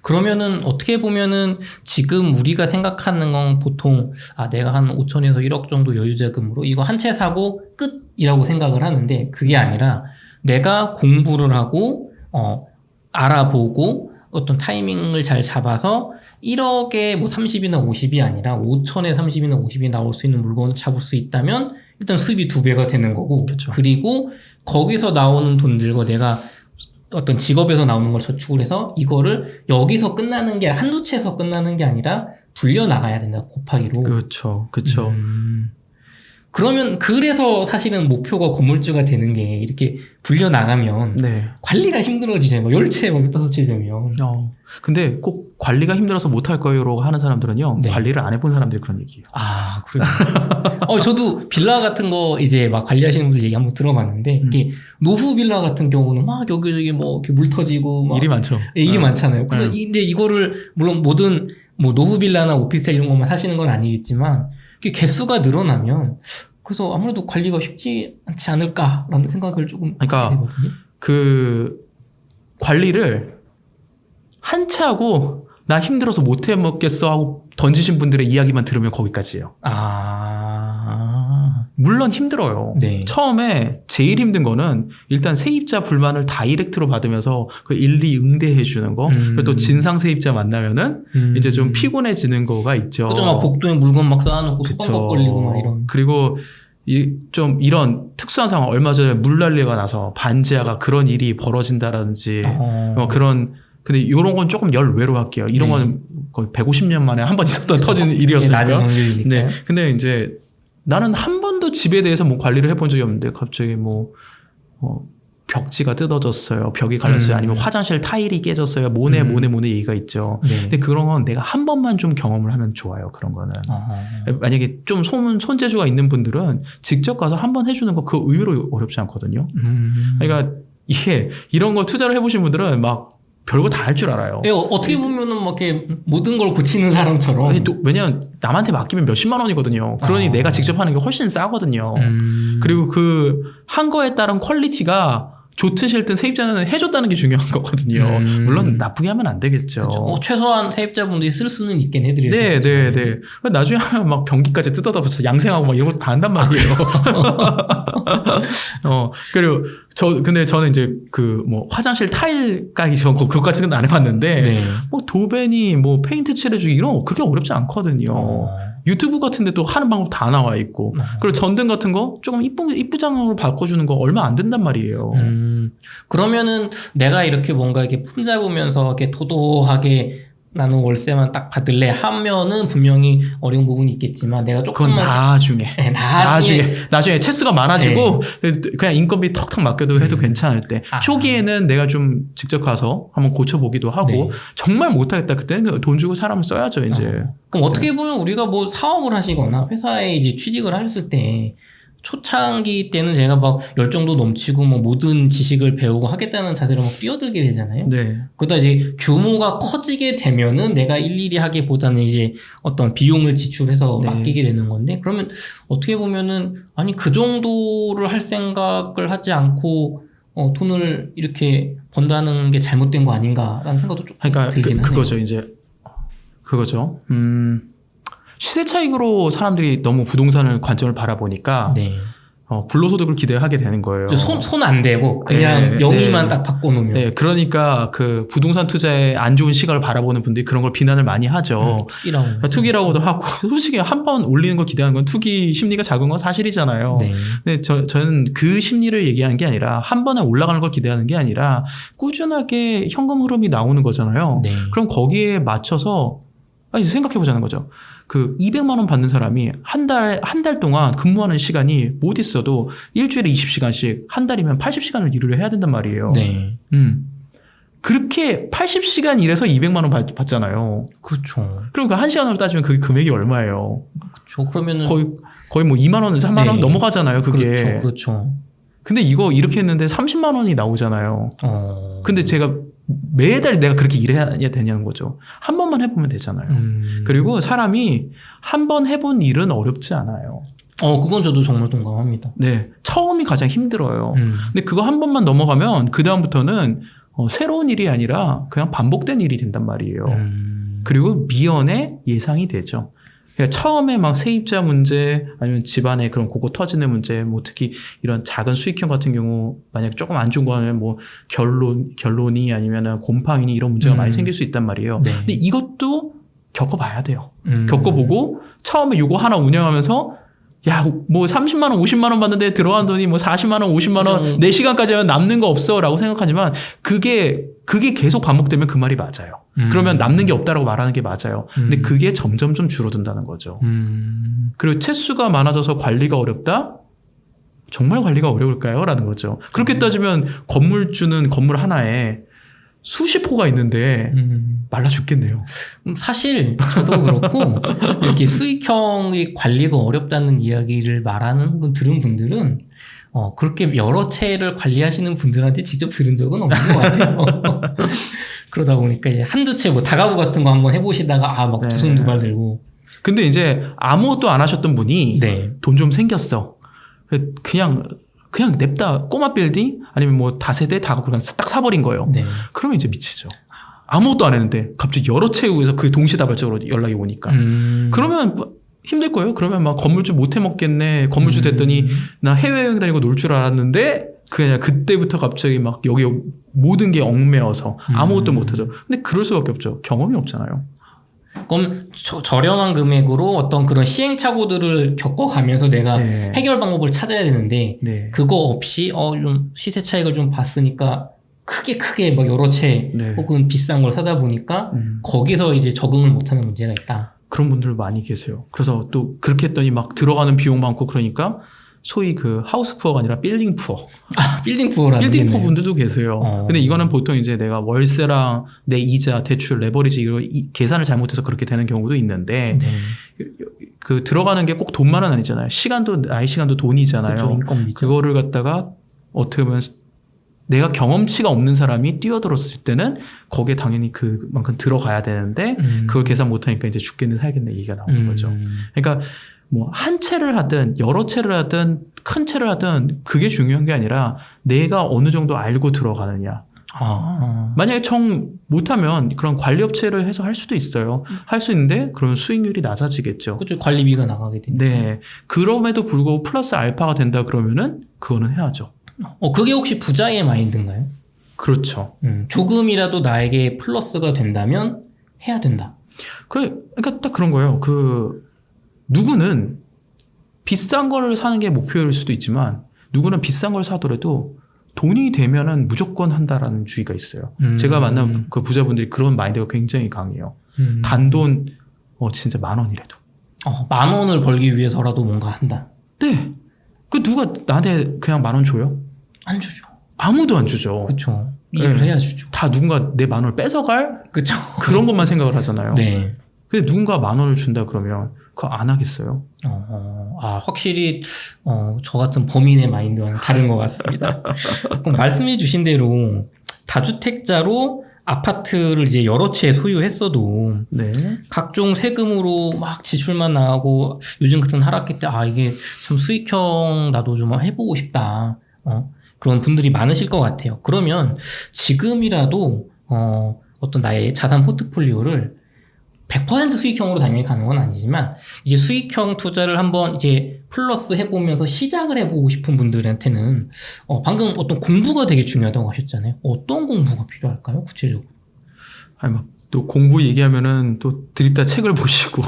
그러면은 어떻게 보면은 지금 우리가 생각하는 건 보통 내가 한 5천에서 1억 정도 여유자금으로 이거 한 채 사고 끝이라고 생각을 하는데 그게 아니라 내가 공부를 하고 알아보고 어떤 타이밍을 잘 잡아서 1억에 뭐 30이나 50이 아니라 5천에 30이나 50이 나올 수 있는 물건을 잡을 수 있다면 일단 수입이 2배가 되는 거고 그쵸. 그리고 거기서 나오는 돈들과 내가 어떤 직업에서 나오는 걸 저축을 해서 이거를 여기서 끝나는 게 한두 채에서 끝나는 게 아니라 불려 나가야 된다 곱하기로. 그렇죠. 그러면 그래서 사실은 목표가 건물주가 되는 게 이렇게 불려 나가면 네. 관리가 힘들어지잖아요. 10채 뭐 5채 되면. 근데 꼭 관리가 힘들어서 못할 거예요라고 하는 사람들은요. 네. 관리를 안 해본 사람들이 그런 얘기예요. 그래요. 저도 빌라 같은 거 이제 막 관리하시는 분들 얘기 한번 들어봤는데 이게 노후 빌라 같은 경우는 막 여기저기 뭐 이렇게 물 터지고 막 일이 많죠. 일이 많잖아요. 근데 이거를 물론 모든 뭐 노후 빌라나 오피스텔 이런 것만 사시는 건 아니겠지만 이게 개수가 늘어나면 그래서 아무래도 관리가 쉽지 않지 않을까라는 생각을 조금 하게 되거든요. 그 관리를 한 채 하고 나 힘들어서 못 해 먹겠어 하고 던지신 분들의 이야기만 들으면 거기까지예요. 물론 힘들어요. 네. 처음에 제일 힘든 거는 일단 세입자 불만을 다이렉트로 받으면서 그 일일이 응대해 주는 거. 그리고 또 진상 세입자 만나면은 이제 좀 피곤해지는 거가 있죠. 그죠. 막 복도에 물건 막 쌓아놓고 소방법 걸리고 막 이런. 그리고 좀 이런 특수한 상황, 얼마 전에 물난리가 나서 반지하가 그런 일이 벌어진다라든지 그런. 근데 이런 건 조금 열외로 할게요. 이런 건 거의 150년 만에 한 번 있었던 터진 일이었으니까. 낮은 확률이니까. 네. 근데 이제 나는 한 번도 집에 대해서 뭐 관리를 해본 적이 없는데 갑자기 뭐 벽지가 뜯어졌어요. 벽이 갈렸어요. 아니면 화장실 타일이 깨졌어요. 모네 얘기가 있죠. 네. 근데 그런 건 내가 한 번만 좀 경험을 하면 좋아요. 그런 거는. 만약에 좀 손재주가 있는 분들은 직접 가서 한 번 해주는 거 그거 의외로 어렵지 않거든요. 그러니까 이게 이런 거 투자를 해보신 분들은 막 별거 다 할 줄 알아요. 어떻게 보면은 막 이렇게 모든 걸 고치는 사람처럼. 왜냐면 남한테 맡기면 몇십만 원이거든요. 그러니 내가 직접 하는 게 훨씬 싸거든요. 그리고 그 한 거에 따른 퀄리티가 좋든 싫든 세입자는 해줬다는 게 중요한 거거든요. 물론 나쁘게 하면 안 되겠죠. 그렇죠. 최소한 세입자분들이 쓸 수는 있긴 해드려요. 네. 나중에 하면 막 변기까지 뜯어다 붙여 양생하고 막 이런 거 다 한단 말이에요. 그리고 근데 저는 이제 그 뭐 화장실 타일 까기 그것까지는 안 해봤는데 네. 뭐 도배니 뭐 페인트 칠해주기 이런 거 그렇게 어렵지 않거든요. 유튜브 같은 데도 하는 방법 다 나와 있고 그리고 전등 같은 거 조금 이쁘장으로 바꿔주는 거 얼마 안 된단 말이에요. 그러면은 내가 이렇게 뭔가 이렇게 품 잡으면서 이렇게 도도하게 나는 월세만 딱 받을래 하면은 분명히 어려운 부분이 있겠지만 내가 조금만 그건 나중에 채수가 많아지고 그냥 인건비 턱턱 맡겨도 해도 괜찮을 때 초기에는 내가 좀 직접 가서 한번 고쳐보기도 하고 정말 못하겠다 그때는 돈 주고 사람을 써야죠 이제. 그럼 어떻게 보면 우리가 뭐 사업을 하시거나 회사에 이제 취직을 하셨을 때 초창기 때는 제가 막 열정도 넘치고 뭐 모든 지식을 배우고 하겠다는 자세로 막 뛰어들게 되잖아요. 네. 그러다 이제 규모가 커지게 되면은 내가 일일이 하기보다는 이제 어떤 비용을 지출해서 맡기게 되는 건데 그러면 어떻게 보면은 아니 그 정도를 할 생각을 하지 않고 돈을 이렇게 번다는 게 잘못된 거 아닌가라는 생각도 좀 들긴 하네요. 그거죠 이제 그거죠. 시세 차익으로 사람들이 너무 부동산을 관점을 바라보니까 불로소득을 기대하게 되는 거예요. 손 안 대고 그냥 영위만 딱 바꿔놓으면. 네, 그러니까 그 부동산 투자에 안 좋은 시각을 바라보는 분들이 그런 걸 비난을 많이 하죠. 투기라고도 하고 솔직히 한 번 올리는 걸 기대하는 건 투기 심리가 작은 건 사실이잖아요. 근데 저는 그 심리를 얘기하는 게 아니라 한 번에 올라가는 걸 기대하는 게 아니라 꾸준하게 현금 흐름이 나오는 거잖아요. 그럼 거기에 맞춰서 생각해보자는 거죠. 그 200만 원 받는 사람이 한 달 동안 근무하는 시간이 못 있어도 일주일에 20시간씩 한 달이면 80시간을 일을 해야 된단 말이에요. 그렇게 80시간 일해서 200만 원 받잖아요. 그렇죠. 그러니까 1시간으로 따지면 그게 금액이 얼마예요? 그렇죠. 그러면은 거의 뭐 2만 원, 3만 원 넘어가잖아요. 그게. 그렇죠. 근데 이거 이렇게 했는데 30만 원이 나오잖아요. 근데 제가 매달 내가 그렇게 일해야 되냐는 거죠. 한 번만 해보면 되잖아요. 그리고 사람이 한 번 해본 일은 어렵지 않아요. 그건 저도 정말 동감합니다. 네. 처음이 가장 힘들어요. 근데 그거 한 번만 넘어가면 그다음부터는 새로운 일이 아니라 그냥 반복된 일이 된단 말이에요. 그리고 미연에 예상이 되죠. 그러니까 처음에 막 세입자 문제 아니면 집안에 그런 고거 터지는 문제 뭐 특히 이런 작은 수익형 같은 경우 만약 조금 안 좋은 거는 뭐 결론이 아니면은 곰팡이니 이런 문제가 많이 생길 수 있단 말이에요. 네. 근데 이것도 겪어봐야 돼요. 겪어보고 처음에 요거 하나 운영하면서 야, 뭐 30만 원, 50만 원 받는데 들어간 돈이 뭐 40만 원, 50만 원, 4시간까지 하면 남는 거 없어라고 생각하지만 그게 계속 반복되면 그 말이 맞아요. 그러면 남는 게 없다라고 말하는 게 맞아요. 근데 그게 점점 좀 줄어든다는 거죠. 그리고 채수가 많아져서 관리가 어렵다? 정말 관리가 어려울까요? 라는 거죠. 그렇게 따지면 건물주는 건물 하나에 수십 호가 있는데 말라 죽겠네요. 사실 저도 그렇고 이렇게 수익형의 관리가 어렵다는 이야기를 말하는 혹은 들은 분들은 그렇게 여러 채를 관리하시는 분들한테 직접 들은 적은 없는 것 같아요. 그러다 보니까 이제 한두 채 뭐 다가구 같은 거 한번 해보시다가 막 두 손 두 발 들고. 근데 이제 아무것도 안 하셨던 분이 네. 돈 좀 생겼어. 그냥 냅다 꼬마 빌딩 아니면 뭐 다세대 다 그냥 딱 사버린 거예요. 네. 그러면 이제 미치죠. 아무것도 안 했는데 갑자기 여러 채우에서 그 동시다발적으로 연락이 오니까 그러면 힘들 거예요. 그러면 막 건물주 못 해먹겠네. 건물주 됐더니 나 해외여행 다니고 놀 줄 알았는데 그냥 그때부터 갑자기 막 여기 모든 게 얽매여서 아무것도 못하죠. 근데 그럴 수밖에 없죠. 경험이 없잖아요. 그럼 저렴한 금액으로 어떤 그런 시행착오들을 겪어가면서 내가 네. 해결 방법을 찾아야 되는데 네. 그거 없이 좀 시세 차익을 좀 봤으니까 크게 막 여러 채 네. 혹은 비싼 걸 사다 보니까 거기서 이제 적응을 못하는 문제가 있다. 그런 분들 많이 계세요. 그래서 또 그렇게 했더니 막 들어가는 비용 많고 그러니까 소위 그 하우스 푸어가 아니라 빌딩 푸어. 빌딩 푸어라는 빌딩 푸어 분들도 계세요. 어. 근데 이거는 보통 이제 내가 월세랑 내 이자, 대출, 레버리지 이거 계산을 잘못해서 그렇게 되는 경우도 있는데 네. 그 들어가는 게 꼭 돈만은 아니잖아요. 시간도 나의 시간도 돈이잖아요. 그렇죠. 인건비죠. 그거를 갖다가 어떻게 보면 내가 경험치가 없는 사람이 뛰어들었을 때는 거기에 당연히 그만큼 들어가야 되는데 그걸 계산 못하니까 이제 죽겠네 살겠네 얘기가 나오는 거죠. 그러니까 뭐 한 채를 하든 여러 채를 하든 큰 채를 하든 그게 중요한 게 아니라 내가 어느 정도 알고 들어가느냐. 만약에 못하면 그런 관리업체를 해서 할 수도 있어요. 할 수 있는데 그러면 수익률이 낮아지겠죠. 그렇죠. 관리비가 나가게 되니까. 네. 그럼에도 불구하고 플러스 알파가 된다 그러면은 그거는 해야죠. 그게 혹시 부자의 마인드인가요? 그렇죠. 조금이라도 나에게 플러스가 된다면 해야 된다. 그러니까 딱 그런 거예요. 누구는 비싼 걸 사는 게 목표일 수도 있지만 누구는 비싼 걸 사더라도 돈이 되면은 무조건 한다라는 주의가 있어요. 제가 만난 그 부자분들이 그런 마인드가 굉장히 강해요. 단돈 진짜 10,000원이라도. 10,000원을 벌기 위해서라도 뭔가 한다. 네. 누가 나한테 그냥 10,000원 줘요? 안 주죠. 아무도 안 주죠. 그렇죠. 일을 네. 해야 주죠. 다 누군가 내 10,000원을 뺏어갈 그렇죠. 그런 것만 생각을 하잖아요. 네. 근데 누군가 10,000원을 준다 그러면 그거 안 하겠어요? 확실히 저 같은 범인의 마인드와는 다른 것 같습니다. 그럼 말씀해 주신 대로 다주택자로 아파트를 이제 여러 채 소유했어도 네. 각종 세금으로 막 지출만 나가고 요즘 같은 하락기 때 이게 참 수익형 나도 좀 해보고 싶다. 그런 분들이 많으실 것 같아요. 그러면 지금이라도 어떤 나의 자산 포트폴리오를 100% 수익형으로 당연히 가는 건 아니지만 이제 수익형 투자를 한번 이제 플러스 해보면서 시작을 해보고 싶은 분들한테는 방금 어떤 공부가 되게 중요하다고 하셨잖아요. 어떤 공부가 필요할까요? 구체적으로? 아니 또 공부 얘기하면은 또 드립다 책을 보시고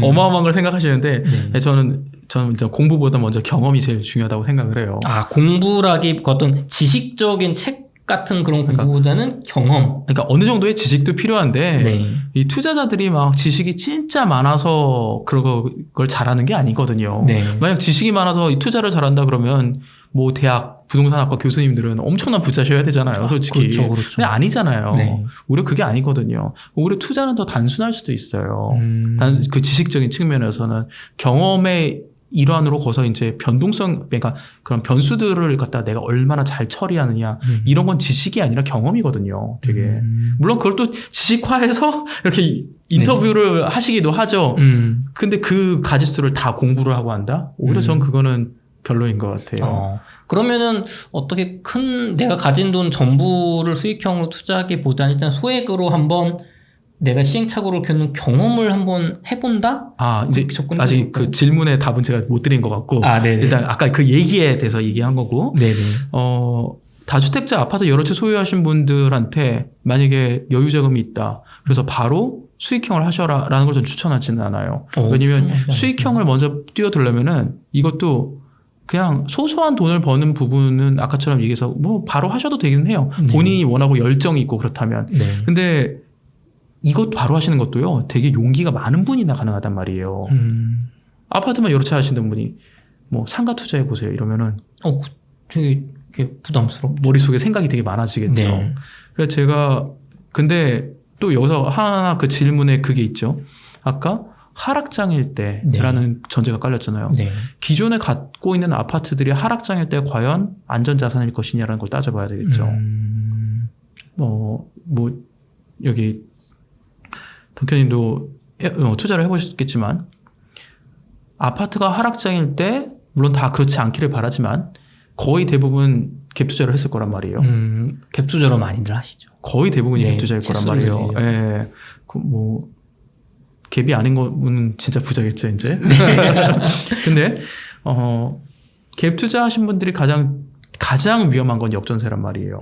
어마어마한 걸 생각하시는데 네. 저는 일단 공부보다 먼저 경험이 제일 중요하다고 생각을 해요. 공부라기 어떤 지식적인 책 같은 그런 공부보다는 경험. 그러니까 어느 정도의 지식도 필요한데 네. 이 투자자들이 막 지식이 진짜 많아서 그걸 잘하는 게 아니거든요. 네. 만약 지식이 많아서 이 투자를 잘한다 그러면 뭐 대학 부동산학과 교수님들은 엄청난 부자셔야 되잖아요. 솔직히. 그렇죠. 근데 아니잖아요. 네. 오히려 그게 아니거든요. 오히려 투자는 더 단순할 수도 있어요. 그 지식적인 측면에서는 경험의 일환으로 거서 이제 변동성, 그러니까 그런 변수들을 갖다 내가 얼마나 잘 처리하느냐 이런 건 지식이 아니라 경험이거든요. 되게 물론 그걸 또 지식화해서 이렇게 인터뷰를 하시기도 하죠. 근데 그 가지수를 다 공부를 하고 한다? 오히려 전 그거는 별로인 것 같아요. 그러면은 어떻게 내가 가진 돈 전부를 수익형으로 투자하기보다는 일단 소액으로 한번 내가 시행착오를 겪는 경험을 한번 해본다? 이제 접근이 아직 될까요? 그 질문의 답은 제가 못 드린 것 같고 네네. 일단 아까 그 얘기에 대해서 얘기한 거고 네네. 다주택자 아파트 여러 채 소유하신 분들한테 만약에 여유 자금이 있다. 그래서 바로 수익형을 하셔라라는 걸 전 추천하지는 않아요. 왜냐면 수익형을 먼저 뛰어들려면은 이것도 그냥 소소한 돈을 버는 부분은 아까처럼 얘기해서 뭐 바로 하셔도 되긴 해요. 네. 본인이 원하고 열정이 있고 그렇다면. 네. 근데 이것 바로 하시는 것도요. 되게 용기가 많은 분이나 가능하단 말이에요. 아파트만 여러 채 하시는 분이 뭐 상가 투자해 보세요. 이러면은 되게 부담스럽죠. 머릿속에 생각이 되게 많아지겠죠. 네. 그래서 제가 근데 또 여기서 하나 그 질문에 그게 있죠. 아까 하락장일 때라는 전제가 깔렸잖아요. 네. 기존에 갖고 있는 아파트들이 하락장일 때 과연 안전자산일 것이냐라는 걸 따져봐야 되겠죠. 여기 덕현님도 투자를 해보셨겠지만 아파트가 하락장일 때 물론 다 그렇지 않기를 바라지만 거의 대부분 갭 투자를 했을 거란 말이에요. 갭 투자로 많이들 하시죠. 거의 대부분이 네, 갭 투자일 거란 말이에요. 예. 갭이 아닌 거는 진짜 부자겠죠, 이제. 근데 갭 투자하신 분들이 가장 위험한 건 역전세란 말이에요.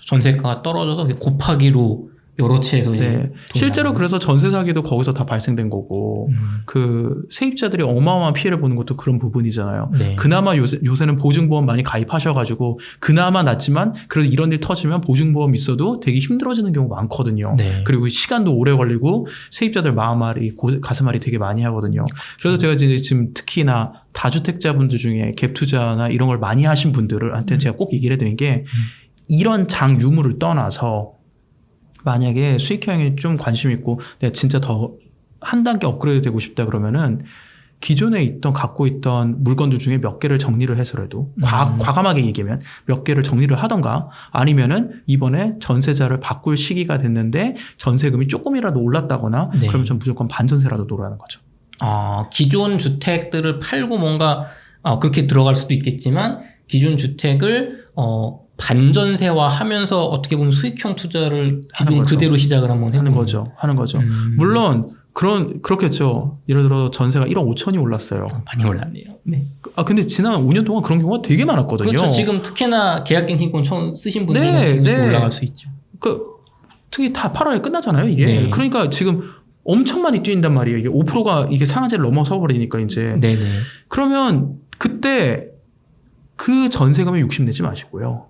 전세가가 떨어져서 곱하기로 여러 채에서 네. 실제로 그래서 전세 사기도 거기서 다 발생된 거고 그 세입자들이 어마어마한 피해를 보는 것도 그런 부분이잖아요. 네. 그나마 요새는 보증보험 많이 가입하셔가지고 그나마 낫지만 그래도 이런 일 터지면 보증보험 있어도 되게 힘들어지는 경우가 많거든요. 네. 그리고 시간도 오래 걸리고 세입자들 마음앓이 가슴앓이 되게 많이 하거든요. 그래서 제가 이제 지금 특히나 다주택자분들 중에 갭 투자나 이런 걸 많이 하신 분들한테는 제가 꼭 얘기를 해드린 게 이런 장 유무를 떠나서 만약에 수익형에 좀 관심 있고 내가 진짜 더 한 단계 업그레이드 되고 싶다 그러면은 기존에 갖고 있던 물건들 중에 몇 개를 정리를 해서라도 과감하게 얘기하면 몇 개를 정리를 하던가 아니면은 이번에 전세자를 바꿀 시기가 됐는데 전세금이 조금이라도 올랐다거나 네. 그러면 전 무조건 반전세라도 놓으라는 거죠. 기존 주택들을 팔고 뭔가 그렇게 들어갈 수도 있겠지만 기존 주택을 반전세화 하면서 어떻게 보면 수익형 투자를 기존 그대로 시작을 한번 하는 거죠. 물론 그렇겠죠. 예를 들어 전세가 1억 5천이 올랐어요. 많이 올랐네요. 네. 근데 지난 5년 동안 그런 경우가 되게 많았거든요. 그렇죠. 지금 특히나 계약갱신권 처음 쓰신 분들은 네, 지금 네. 올라갈 수 있죠. 특히 다 8월에 끝나잖아요. 이게. 네. 그러니까 지금 엄청 많이 뛰인단 말이에요. 이게 5%가 이게 상한제를 넘어서 버리니까 이제. 네네. 그러면 그때 그 전세금에 욕심내지 마시고요.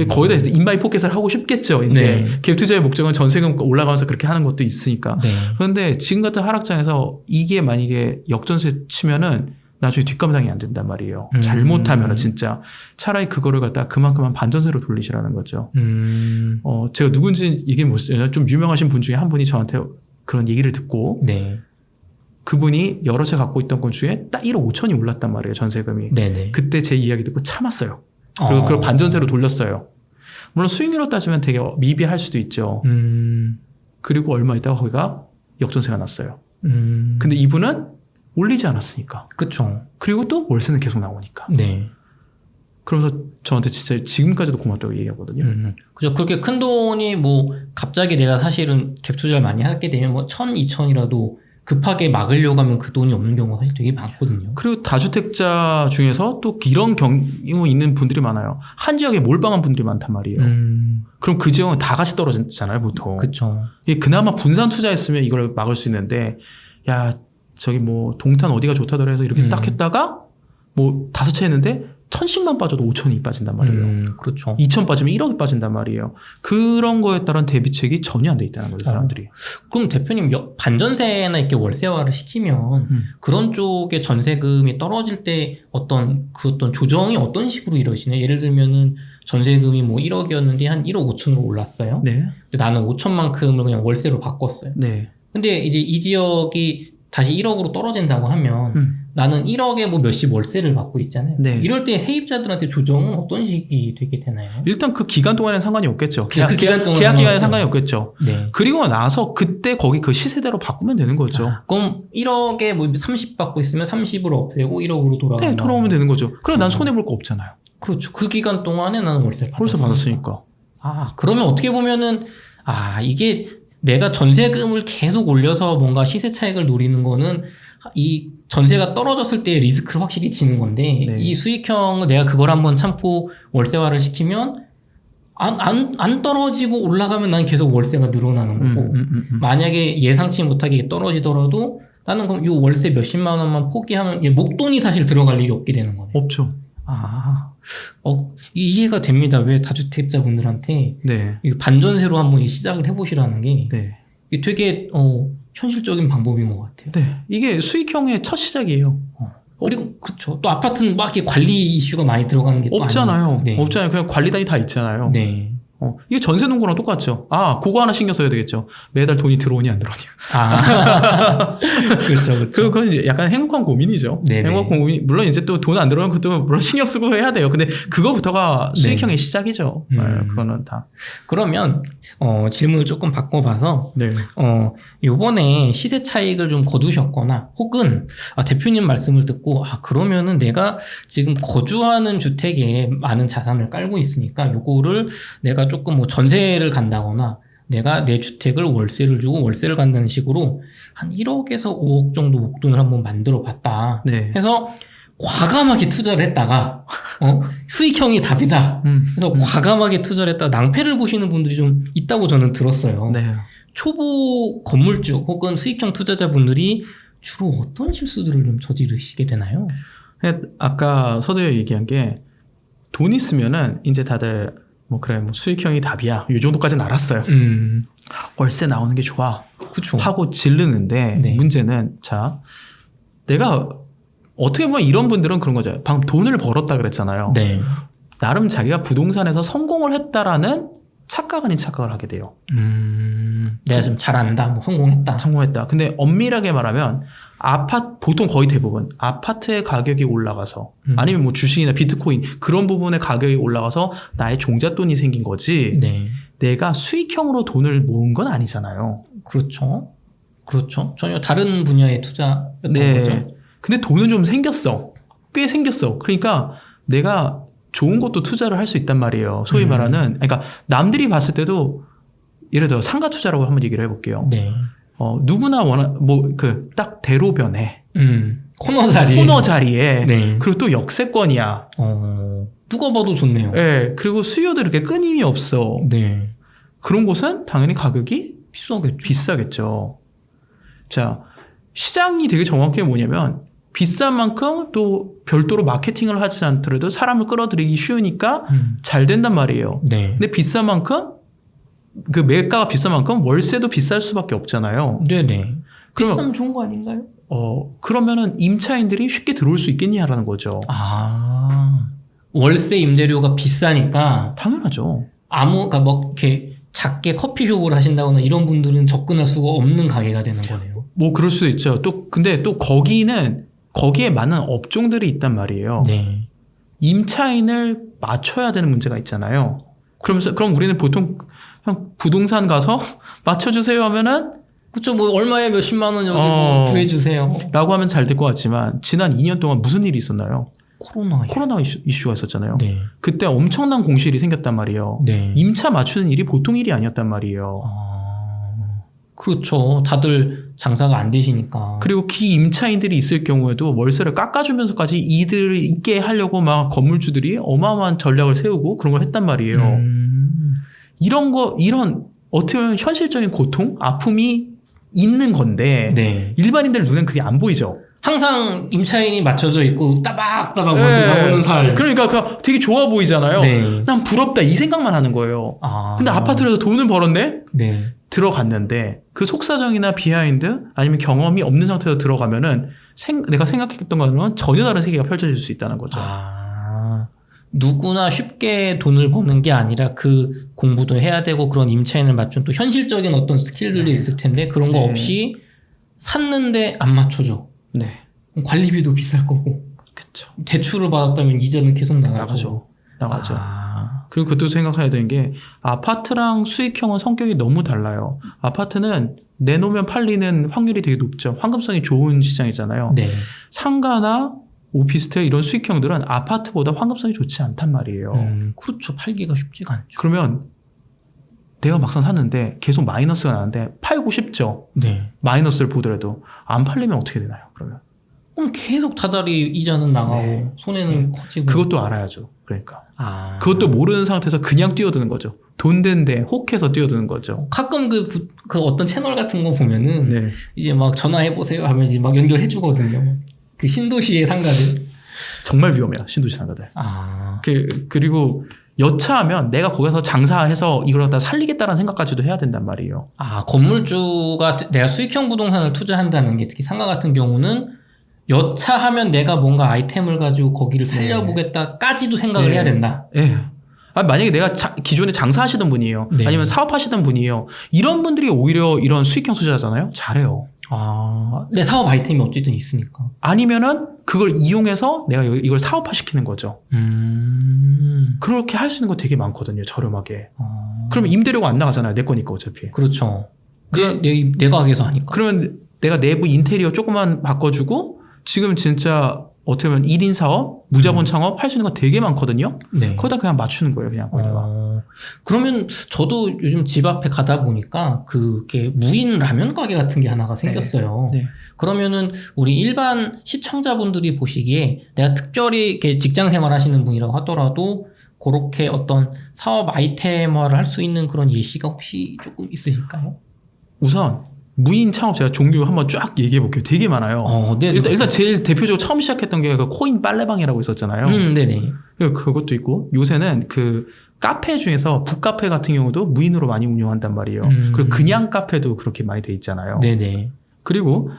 거기다 인바이 포켓을 하고 싶겠죠. 이제 네. 갭 투자의 목적은 전세금 올라가면서 그렇게 하는 것도 있으니까. 네. 그런데 지금 같은 하락장에서 이게 만약에 역전세 치면은 나중에 뒷감당이 안 된단 말이에요. 잘못하면은 진짜 차라리 그거를 갖다 그만큼만 반전세로 돌리시라는 거죠. 제가 누군지 얘기 못 했어요. 좀 유명하신 분 중에 한 분이 저한테 그런 얘기를 듣고 네. 그분이 여러 채 갖고 있던 건 중에 딱 1억 5천이 올랐단 말이에요. 전세금이. 네네. 그때 제 이야기 듣고 참았어요. 그리고 그걸 반전세로 돌렸어요. 물론 수익률로 따지면 되게 미비할 수도 있죠. 그리고 얼마 있다가 거기가 역전세가 났어요. 근데 이분은 올리지 않았으니까. 그쵸. 그리고 또 월세는 계속 나오니까. 네. 그러면서 저한테 진짜 지금까지도 고맙다고 얘기하거든요. 그죠. 그렇게 큰 돈이 갑자기 내가 사실은 갭 투자를 많이 하게 되면 1,000, 2,000이라도 급하게 막으려고 하면 그 돈이 없는 경우가 사실 되게 많거든요. 그리고 다주택자 중에서 또 이런 경우 있는 분들이 많아요. 한 지역에 몰빵한 분들이 많단 말이에요. 그럼 그 지역은 다 같이 떨어지잖아요, 보통. 그쵸. 그나마 분산 투자했으면 이걸 막을 수 있는데, 야, 저기 동탄 어디가 좋다더라 해서 이렇게 딱 했다가, 5채 했는데, 1,000씩만 빠져도 5천이 빠진단 말이에요. 그렇죠. 2천 빠지면 1억이 빠진단 말이에요. 그런 거에 따른 대비책이 전혀 안 돼 있다는 거죠, 사람들이. 그럼 대표님, 반전세나 이렇게 월세화를 시키면 그런 쪽에 전세금이 떨어질 때 어떤 조정이 어떤 식으로 이루어지나요? 예를 들면은 전세금이 1억이었는데 한 1억 5천으로 올랐어요. 네. 나는 5천만큼을 그냥 월세로 바꿨어요. 네. 근데 이제 이 지역이 다시 1억으로 떨어진다고 하면 나는 1억에 뭐 몇십 월세를 받고 있잖아요. 네. 이럴 때 세입자들한테 조정은 어떤 식이 되게 되나요? 일단 그 기간 동안에는 상관이 없겠죠. 그 기간 동안 계약 기간에 상관없죠. 상관이 없겠죠. 네. 그리고 나서 그때 거기 그 시세대로 바꾸면 되는 거죠. 그럼 1억에 뭐 30 받고 있으면 30으로 없애고 1억으로 돌아가면 네, 돌아오면 되는 거죠. 그럼 난 손해볼 거 없잖아요. 그렇죠. 그 기간 동안에 나는 월세를 벌써 받았으니까. 그러면 어떻게 보면은 이게 내가 전세금을 계속 올려서 뭔가 시세 차익을 노리는 거는 이 전세가 떨어졌을 때 리스크를 확실히 지는 건데 네. 이 수익형은 내가 그걸 한번 참고 월세화를 시키면 안 떨어지고 올라가면 난 계속 월세가 늘어나는 거고 만약에 예상치 못하게 떨어지더라도 나는 그럼 이 월세 몇십만 원만 포기하면 목돈이 사실 들어갈 일이 없게 되는 거네요. 없죠. 이해가 됩니다. 왜 다주택자분들한테 네. 이 반전세로 한번 시작을 해보시라는 게 네. 이게 되게 현실적인 방법인 것 같아요. 네. 이게 수익형의 첫 시작이에요. 그리고 그렇죠. 또 아파트는 막 이렇게 관리 이슈가 많이 들어가는 게 또 없잖아요. 네. 없잖아요. 그냥 관리단이 다 있잖아요. 네. 이게 전세 농구랑 똑같죠. 그거 하나 신경 써야 되겠죠. 매달 돈이 들어오니 안 들어오니. 그렇죠. 그건 약간 행복한 고민이죠. 네네. 행복한 고민. 물론 이제 또 돈 안 들어오면 그것도 물론 신경 쓰고 해야 돼요. 근데 그거부터가 수익형의 시작이죠. 그거는 다. 그러면 질문을 조금 바꿔봐서 네. 요번에 시세 차익을 좀 거두셨거나 혹은 대표님 말씀을 듣고 그러면은 내가 지금 거주하는 주택에 많은 자산을 깔고 있으니까 요거를 내가 조금 뭐 전세를 간다거나 내가 내 주택을 월세를 주고 월세를 간다는 식으로 한 1억에서 5억 정도 목돈을 한번 만들어 봤다. 네. 해서 과감하게 투자를 했다가 수익형이 답이다. 그래서 과감하게 투자를 했다가 낭패를 보시는 분들이 좀 있다고 저는 들었어요. 네. 초보 건물주 혹은 수익형 투자자분들이 주로 어떤 실수들을 좀 저지르시게 되나요? 아까 서두에 얘기한 게 돈 있으면은 이제 다들 뭐 수익형이 답이야. 이 정도까지는 알았어요. 월세 나오는 게 좋아. 그쵸. 하고 질르는데 네. 문제는 내가 어떻게 보면 이런 분들은 그런 거죠. 방금 돈을 벌었다 그랬잖아요. 네. 나름 자기가 부동산에서 성공을 했다라는 착각 아닌 착각을 하게 돼요. 내가 좀 잘한다, 뭐 성공했다. 근데 엄밀하게 말하면 보통 거의 대부분 아파트의 가격이 올라가서 아니면 뭐 주식이나 비트코인 그런 부분의 가격이 올라가서 나의 종잣돈이 생긴 거지. 네. 내가 수익형으로 돈을 모은 건 아니잖아요. 그렇죠. 전혀 다른 분야의 투자였던 거죠. 근데 돈은 좀 생겼어. 꽤 생겼어. 그러니까 내가 좋은 것도 투자를 할 수 있단 말이에요. 소위 말하는, 그러니까 남들이 봤을 때도 예를 들어 상가 투자라고 한번 얘기를 해볼게요. 네. 누구나 딱 대로변에 코너 자리에 네. 그리고 또 역세권이야. 누가 봐도 좋네요. 네. 그리고 수요도 이렇게 끊임이 없어. 네. 그런 곳은 당연히 가격이 비싸겠죠. 자, 시장이 되게 정확히 뭐냐면 비싼 만큼 또 별도로 마케팅을 하지 않더라도 사람을 끌어들이기 쉬우니까 잘 된단 말이에요. 네. 근데 비싼 만큼 그 매가가 비싼 만큼 월세도 비쌀 수밖에 없잖아요. 네네. 비싸면 좋은 거 아닌가요? 그러면은 임차인들이 쉽게 들어올 수 있겠냐라는 거죠. 월세 임대료가 비싸니까 당연하죠. 그러니까 뭐 이렇게 작게 커피숍을 하신다거나 이런 분들은 접근할 수가 없는 가게가 되는 거네요. 뭐 그럴 수도 있죠. 근데 또 거기에 많은 업종들이 있단 말이에요. 네. 임차인을 맞춰야 되는 문제가 있잖아요. 그럼 우리는 보통 그냥 부동산 가서 맞춰주세요 하면은 그쵸, 뭐 얼마에 몇십만 원 여기 뭐 구해주세요 라고 하면 잘 될 것 같지만 지난 2년 동안 무슨 일이 있었나요? 코로나 이슈가 있었잖아요. 네. 그때 엄청난 공실이 생겼단 말이에요. 네. 임차 맞추는 일이 보통 일이 아니었단 말이에요. 그렇죠. 다들 장사가 안 되시니까. 그리고 기임차인들이 있을 경우에도 월세를 깎아주면서까지 이득을 있게 하려고 막 건물주들이 어마어마한 전략을 세우고 그런 걸 했단 말이에요. 이런 어떻게 보면 현실적인 고통, 아픔이 있는 건데 네. 일반인들 눈엔 그게 안 보이죠. 항상 임차인이 맞춰져 있고 따박따박 나오는 살. 그러니까 되게 좋아 보이잖아요. 네. 난 부럽다 이 생각만 하는 거예요. 근데 아파트에서 돈을 벌었네? 네. 들어갔는데 그 속사정이나 비하인드 아니면 경험이 없는 상태에서 들어가면은 내가 생각했던 거는 전혀 다른 세계가 펼쳐질 수 있다는 거죠. 누구나 쉽게 돈을 버는 게 아니라 그 공부도 해야 되고 그런 임차인을 맞춘 또 현실적인 어떤 스킬들도 있을 텐데 그런 거 없이 샀는데 안 맞춰줘. 네. 관리비도 비쌀 거고. 그쵸. 대출을 받았다면 이자는 계속 나가죠. 나가죠. 아. 그리고 그것도 생각해야 되는 게 아파트랑 수익형은 성격이 너무 달라요. 아파트는 내놓으면 팔리는 확률이 되게 높죠. 황금성이 좋은 시장이잖아요. 네. 상가나 오피스텔 이런 수익형들은 아파트보다 황금성이 좋지 않단 말이에요. 그렇죠. 팔기가 쉽지가 않죠. 그러면 내가 막상 샀는데 계속 마이너스가 나는데 팔고 싶죠. 네. 마이너스를 보더라도 안 팔리면 어떻게 되나요? 그러면 그럼 계속 다달이 이자는 나가고 네. 손해는 커지고. 그것도 알아야죠. 그러니까 아. 그것도 모르는 상태에서 그냥 뛰어드는 거죠. 돈 된데 혹해서 뛰어드는 거죠. 가끔 그 어떤 채널 같은 거 보면은 네. 이제 막 전화해보세요 하면 이제 막 연결해 주거든요. 그 신도시의 상가들. 정말 위험해요. 신도시 상가들. 아. 그리고 여차하면 내가 거기서 장사해서 이걸 갖다 살리겠다는 생각까지도 해야 된단 말이에요. 아, 건물주가 내가 수익형 부동산을 투자한다는 게 특히 상가 같은 경우는 여차하면 내가 뭔가 아이템을 가지고 거기를 살려보겠다까지도 생각을 네. 해야 된다. 예. 만약에 내가 기존에 장사하시던 분이에요. 네. 아니면 사업하시던 분이에요. 이런 분들이 오히려 이런 수익형 투자잖아요. 잘해요. 아, 내 사업 아이템이 어쨌든 있으니까. 아니면은 그걸 이용해서 내가 이걸 사업화시키는 거죠. 그렇게 할 수 있는 거 되게 많거든요. 저렴하게. 그러면 임대료가 안 나가잖아요. 내 거니까 어차피. 그렇죠. 내 가게에서 하니까. 그러면 내가 내부 인테리어 조금만 바꿔주고 지금 진짜 어떻게 보면 1인 사업, 무자본 창업 할 수 있는 거 되게 많거든요. 네. 거기다 그냥 맞추는 거예요. 그냥 거기다가. 그러면 저도 요즘 집 앞에 가다 보니까 그게 무인 라면 가게 같은 게 하나가 생겼어요. 네. 그러면은 우리 일반 시청자분들이 보시기에 내가 특별히 이렇게 직장 생활 하시는 분이라고 하더라도 그렇게 어떤 사업 아이템화를 할 수 있는 그런 예시가 혹시 조금 있으실까요? 우선 무인 창업 제가 종류 한번 쫙 얘기해 볼게요. 되게 많아요. 네. 일단 제일 대표적으로 처음 시작했던 게 그 코인 빨래방이라고 있었잖아요. 네네. 그것도 있고 요새는 그 카페 중에서 북카페 같은 경우도 무인으로 많이 운영한단 말이에요. 그리고 그냥 카페도 그렇게 많이 돼 있잖아요. 네네. 그리고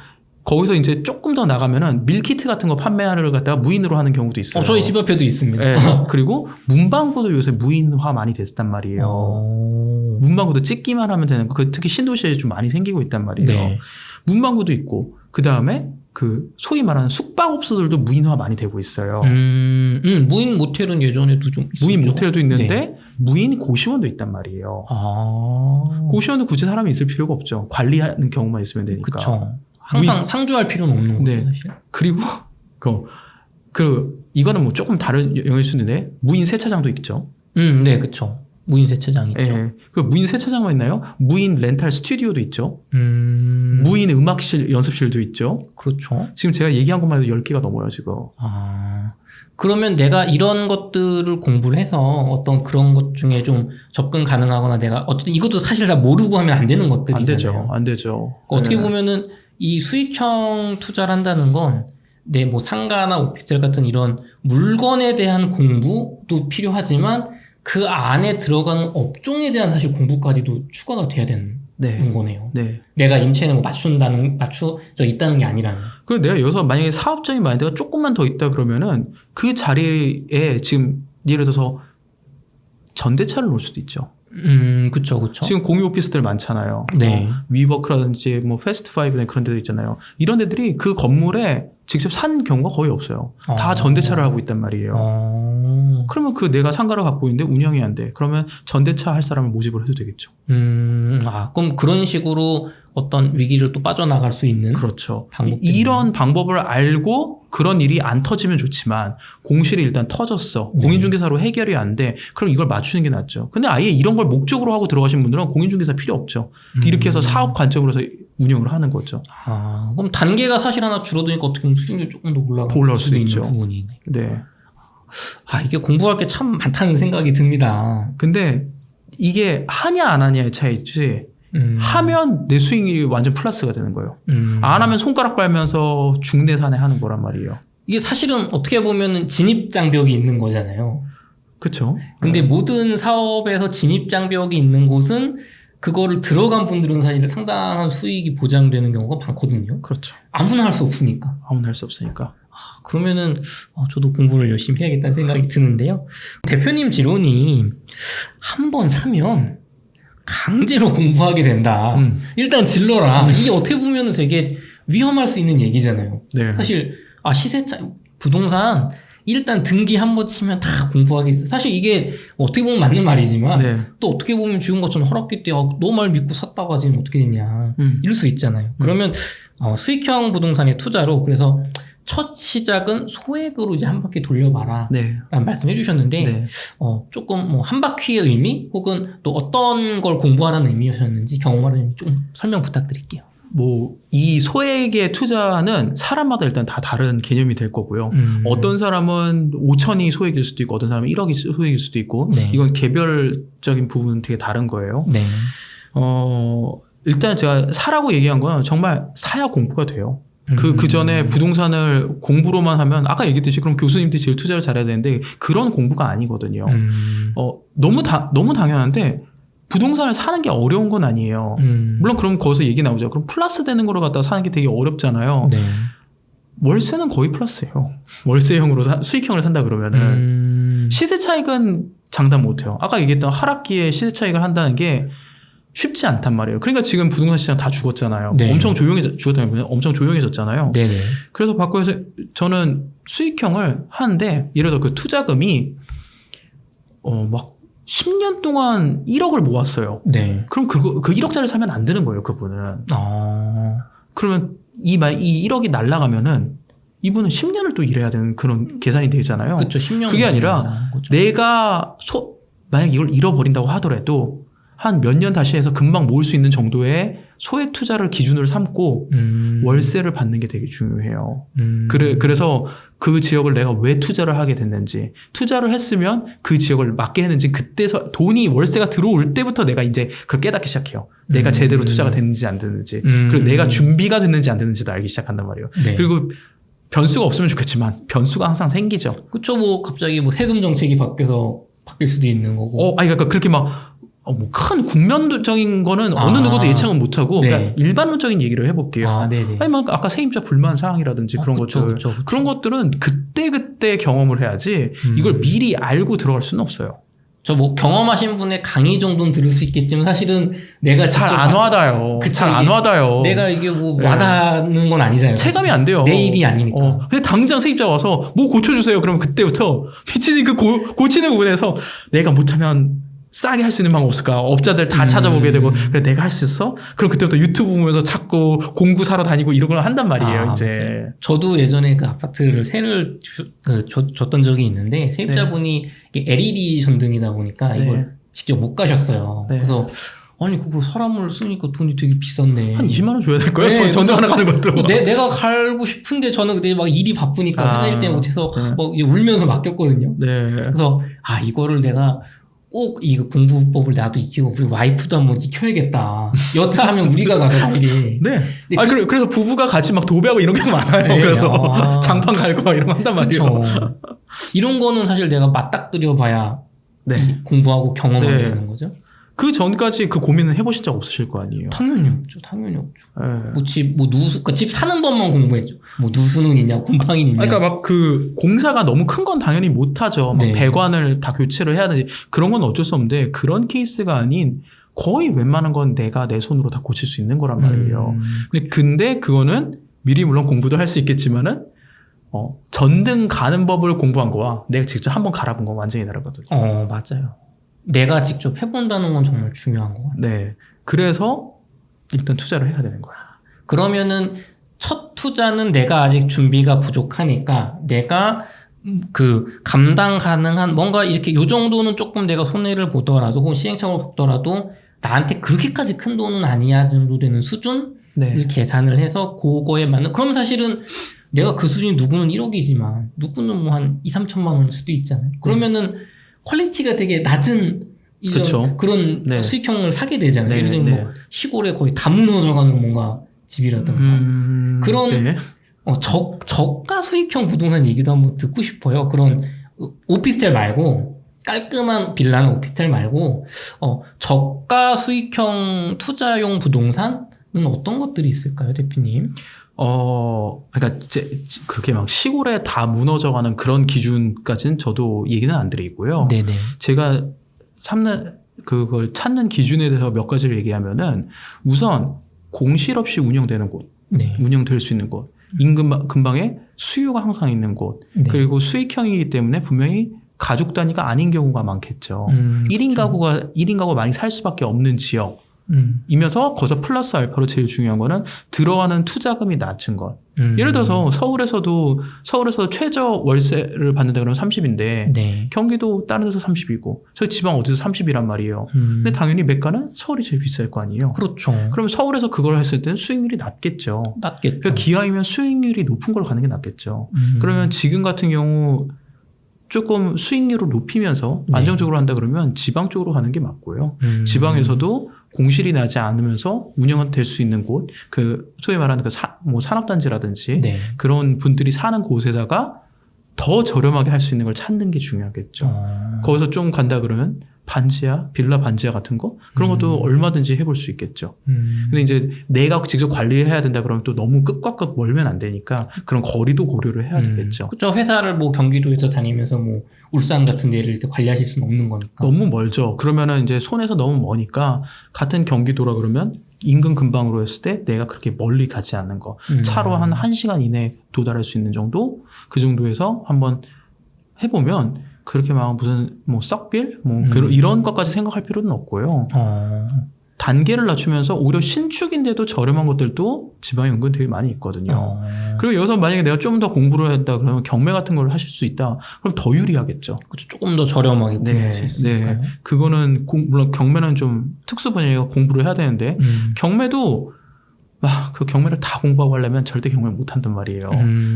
거기서 이제 조금 더 나가면은 밀키트 같은 거 판매를 갖다가 무인으로 하는 경우도 있어요. 저희 집 앞에도 있습니다. 네. 그리고 문방구도 요새 무인화 많이 됐단 말이에요. 문방구도 찍기만 하면 되는 거. 특히 신도시에 좀 많이 생기고 있단 말이에요. 네. 문방구도 있고 그 다음에 그 소위 말하는 숙박업소들도 무인화 많이 되고 있어요. 무인 모텔은 예전에도 좀 있었죠. 무인 모텔도 있는데 네. 무인 고시원도 있단 말이에요. 아. 고시원은 굳이 사람이 있을 필요가 없죠. 관리하는 경우만 있으면 되니까. 그쵸. 항상 상주할 필요는 없는 거죠, 네. 사실. 그리고 이거는 뭐 조금 다른 영역일 수 있는데 무인 세차장도 있죠. 네, 그쵸. 무인 세차장 있죠. 예. 그 무인 세차장만 있나요? 무인 렌탈 스튜디오도 있죠. 무인 음악실, 연습실도 있죠. 그렇죠. 지금 제가 얘기한 것만 해도 10개가 넘어요, 지금. 아. 그러면 내가 이런 것들을 공부를 해서 어떤 그런 것 중에 좀 접근 가능하거나 내가 어쨌든 이것도 사실 다 모르고 하면 안 되는 것들이잖아요. 안 되죠. 그러니까 어떻게 보면은 이 수익형 투자를 한다는 건 내 뭐 상가나 오피스텔 같은 이런 물건에 대한 공부도 필요하지만 그 안에 들어가는 업종에 대한 사실 공부까지도 추가가 돼야 되는 거네요. 네. 내가 임체는 뭐 맞춰져 있다는 게 아니라는. 그리고 내가 여기서 만약에 사업적인 마인드가 조금만 더 있다 그러면은 그 자리에 지금 예를 들어서 전대차를 놓을 수도 있죠. 그쵸. 지금 공유 오피스텔 많잖아요. 네. 위워크라든지 뭐 패스트파이브나 그런 데들 있잖아요. 이런 데들이 그 건물에 직접 산 경우가 거의 없어요. 다 전대차를 하고 있단 말이에요. 그러면 내가 상가를 갖고 있는데 운영이 안 돼. 그러면 전대차 할 사람을 모집을 해도 되겠죠. 그럼 그런 식으로 어떤 위기를 또 빠져나갈 수 있는. 그렇죠. 방법들이 이런 방법을 알고 그런 일이 안 터지면 좋지만 공실이 일단 터졌어. 네. 공인중개사로 해결이 안 돼. 그럼 이걸 맞추는 게 낫죠. 근데 아예 이런 걸 목적으로 하고 들어가신 분들은 공인중개사 필요 없죠. 이렇게 해서 사업 관점으로 해서 운영을 하는 거죠. 그럼 단계가 사실 하나 줄어드니까 어떻게 보면 수익률이 조금 더 올라올 수 있는 있죠. 부분이네. 네. 이게 공부할 게 참 많다는 생각이 듭니다. 근데 이게 하냐 안 하냐의 차이지 하면 내 수익률이 완전 플러스가 되는 거예요. 안 하면 손가락 빨면서 중내산에 하는 거란 말이에요. 이게 사실은 어떻게 보면 진입장벽이 있는 거잖아요. 그렇죠. 근데 모든 사업에서 진입장벽이 있는 곳은 그거를 들어간 분들은 사실 상당한 수익이 보장되는 경우가 많거든요. 그렇죠. 아무나 할 수 없으니까. 아무나 할 수 없으니까. 그러면은 저도 공부를 열심히 해야겠다는 생각이 드는데요. 대표님 지론이 한 번 사면 강제로 공부하게 된다. 일단 질러라. 이게 어떻게 보면 되게 위험할 수 있는 얘기잖아요. 네. 사실 시세 차이 부동산 일단 등기 한 번 치면 다 공부하게 돼. 사실 이게 어떻게 보면 맞는 말이지만 네. 또 어떻게 보면 지금 것처럼 허락기 때 너 말 믿고 샀다가 지금 어떻게 됐냐 이럴 수 있잖아요. 그러면 수익형 부동산의 투자로 그래서 첫 시작은 소액으로 이제 한 바퀴 돌려봐라 네. 라는 말씀해 주셨는데 네. 조금 뭐 한 바퀴의 의미 혹은 또 어떤 걸 공부하라는 의미였는지 경험하라는 의미 좀 설명 부탁드릴게요. 뭐 이 소액의 투자는 사람마다 일단 다 다른 개념이 될 거고요. 어떤 사람은 5천이 소액일 수도 있고 어떤 사람은 1억이 소액일 수도 있고 네. 이건 개별적인 부분은 되게 다른 거예요. 네. 일단 제가 사라고 얘기한 건 정말 사야 공부가 돼요. 그 전에 부동산을 공부로만 하면 아까 얘기했듯이 그럼 교수님들이 제일 투자를 잘해야 되는데 그런 공부가 아니거든요. 너무 당연한데 부동산을 사는 게 어려운 건 아니에요. 물론 그럼 거기서 얘기 나오죠. 그럼 플러스 되는 거를 갖다 사는 게 되게 어렵잖아요. 네. 월세는 거의 플러스예요. 월세형으로 수익형을 산다 그러면은 시세 차익은 장담 못해요. 아까 얘기했던 하락기에 시세 차익을 한다는 게 쉽지 않단 말이에요. 그러니까 지금 부동산 시장 다 죽었잖아요. 네. 엄청 조용해졌잖아요. 네네. 그래서 바꿔서 저는 수익형을 하는데 예를 들어 그 투자금이 막 10년 동안 1억을 모았어요. 네. 그럼 그 1억짜리 사면 안 되는 거예요, 그분은. 그러면 이 1억이 날아가면은 이분은 10년을 또 일해야 되는 그런 계산이 되잖아요. 그렇죠. 10년. 그게 아니라 내가 만약 이걸 잃어버린다고 하더라도 한 몇 년 다시 해서 금방 모을 수 있는 정도의 소액 투자를 기준으로 삼고 월세를 받는 게 되게 중요해요. 그래서 그 지역을 내가 왜 투자를 하게 됐는지, 투자를 했으면 그 지역을 맞게 했는지, 그때서 돈이 월세가 들어올 때부터 내가 이제 그걸 깨닫기 시작해요. 내가 제대로 투자가 됐는지 안 됐는지, 그리고 내가 준비가 됐는지 안 됐는지도 알기 시작한단 말이에요. 네. 그리고 변수가 없으면 좋겠지만 변수가 항상 생기죠. 그쵸. 뭐 갑자기 뭐 세금 정책이 바뀌어서 바뀔 수도 있는 거고. 그러니까 그렇게 막 뭐 큰 국면적인 거는 어느 누구도 예측은 못하고 네. 그냥 일반론적인 얘기를 해볼게요. 네네. 아니면 아까 세입자 불만 사항이라든지 그런 것들 그런 것들은 그때 경험을 해야지 이걸 미리 알고 들어갈 수는 없어요. 저 뭐 경험하신 분의 강의 정도는 들을 수 있겠지만 사실은 내가 잘 안 와닿아요. 잘 안 와닿아요. 내가 이게 뭐 와닿는 건 아니잖아요. 체감이 안 돼요. 내 일이 아니니까. 근데 당장 세입자 와서 뭐 고쳐주세요. 그러면 그때부터 미치는 그 고치는 부분에서 내가 못하면 싸게 할 수 있는 방법 없을까? 업자들 다 찾아보게 되고 그래 내가 할 수 있어? 그럼 그때부터 유튜브 보면서 자꾸 공구 사러 다니고 이런 걸 한단 말이에요. 이제 맞아요. 저도 예전에 그 아파트를 세를 줬던 적이 있는데 세입자분이 LED 전등이다 보니까 이걸 직접 못 가셨어요. 그래서 아니 그걸 사람을 쓰니까 돈이 되게 비싼데 한 20만 원 줘야 될 거예요. 전등 하나 가는 것도. 내가 갈고 싶은데 저는 그때 막 일이 바쁘니까 생활 때문에 못해서 막 이제 울면서 맡겼거든요. 그래서 이거를 내가 꼭 이거 공부법을 나도 익히고 우리 와이프도 한번 익혀야겠다. 여차하면 우리가 가서 일이. 네. 그래서 부부가 같이 막 도배하고 이런 게 많아요. 네. 그래서 장판 갈고 이런 거 한단 말이에요. 그쵸. 이런 거는 사실 내가 맞닥뜨려 봐야 공부하고 경험하게 되는 거죠. 그 전까지 그 고민은 해보신 적 없으실 거 아니에요? 당연히 없죠. 집 사는 법만 공부했죠. 뭐 누수는 있냐, 곰팡이 있냐. 그러니까 막 그 공사가 너무 큰 건 당연히 못 하죠. 막 배관을 다 교체를 해야 되지. 그런 건 어쩔 수 없는데 그런 케이스가 아닌 거의 웬만한 건 내가 내 손으로 다 고칠 수 있는 거란 말이에요. 근데 그거는 미리 물론 공부도 할 수 있겠지만은 전등 가는 법을 공부한 거와 내가 직접 한번 갈아본 건 완전히 다르거든요. 맞아요. 내가 직접 해본다는 건 정말 중요한 것 같아요. 네. 그래서 일단 투자를 해야 되는 거야. 그러면은 첫 투자는 내가 아직 준비가 부족하니까 내가 그 감당 가능한 뭔가 이렇게 요 정도는 조금 내가 손해를 보더라도 혹은 시행착오를 겪더라도 나한테 그렇게까지 큰 돈은 아니야 정도 되는 수준을 계산을 해서 그거에 맞는 그럼 사실은 내가 그 수준이 누구는 1억이지만 누구는 뭐 한 2, 3천만 원일 수도 있잖아요. 그러면은 퀄리티가 되게 낮은 그런 수익형을 사게 되잖아요. 예를 들면 뭐 시골에 거의 다 무너져가는 뭔가 집이라든가 그런 저가 수익형 부동산 얘기도 한번 듣고 싶어요. 그런 오피스텔 말고 깔끔한 빌라나 오피스텔 말고 저가 수익형 투자용 부동산은 어떤 것들이 있을까요, 대표님? 그러니까 그렇게 막 시골에 다 무너져가는 그런 기준까지는 저도 얘기는 안 드리고요. 네네. 제가 그걸 찾는 기준에 대해서 몇 가지를 얘기하면은 우선 공실 없이 운영되는 곳, 네. 운영될 수 있는 곳, 인근 근방에 수요가 항상 있는 곳, 네. 그리고 수익형이기 때문에 분명히 가족 단위가 아닌 경우가 많겠죠. 1인 가구가 1인 가구가 많이 살 수밖에 없는 지역. 이면서 거기서 플러스 알파로 제일 중요한 거는 들어가는 투자금이 낮은 것. 예를 들어서 서울에서도 최저 월세를 받는다 그러면 30인데 네. 경기도 다른 데서 30이고 저희 지방 어디서 30이란 말이에요. 근데 당연히 매가는 서울이 제일 비쌀 거 아니에요. 그렇죠. 그러면 서울에서 그걸 했을 때는 수익률이 낮겠죠. 낮겠죠. 그러니까 기왕이면 수익률이 높은 걸 가는 게 낫겠죠. 그러면 지금 같은 경우 조금 수익률을 높이면서 네. 안정적으로 한다 그러면 지방 쪽으로 가는 게 맞고요. 지방에서도 공실이 나지 않으면서 운영은 될 수 있는 곳, 그 소위 말하는 그 산업단지라든지 네. 그런 분들이 사는 곳에다가 더 저렴하게 할 수 있는 걸 찾는 게 중요하겠죠. 거기서 좀 간다 그러면 반지하, 빌라 반지하 같은 거 그런 것도 얼마든지 해볼 수 있겠죠. 근데 이제 내가 직접 관리해야 된다 그러면 또 너무 끝과 끝 멀면 안 되니까 그런 거리도 고려를 해야 되겠죠. 그렇죠. 회사를 뭐 경기도에서 다니면서 뭐 울산 같은 데를 이렇게 관리하실 수는 없는 거니까. 너무 멀죠. 그러면은 이제 손에서 너무 머니까 같은 경기도라 그러면 인근 근방으로 했을 때 내가 그렇게 멀리 가지 않는 거. 차로 한 1시간 이내에 도달할 수 있는 정도? 그 정도에서 한번 해보면 그렇게 막 무슨 뭐 썩빌? 뭐 이런 것까지 생각할 필요는 없고요. 단계를 낮추면서 오히려 신축인데도 저렴한 것들도 지방에 은근 되게 많이 있거든요. 그리고 여기서 만약에 내가 좀 더 공부를 한다 그러면 경매 같은 걸 하실 수 있다. 그럼 더 유리하겠죠. 그렇죠. 조금 더 저렴하게 구매할 수 있으니까요. 네. 그거는 물론 경매는 좀 특수 분야에 공부를 해야 되는데 경매도 그 경매를 다 공부하고 하려면 절대 경매 못 한단 말이에요.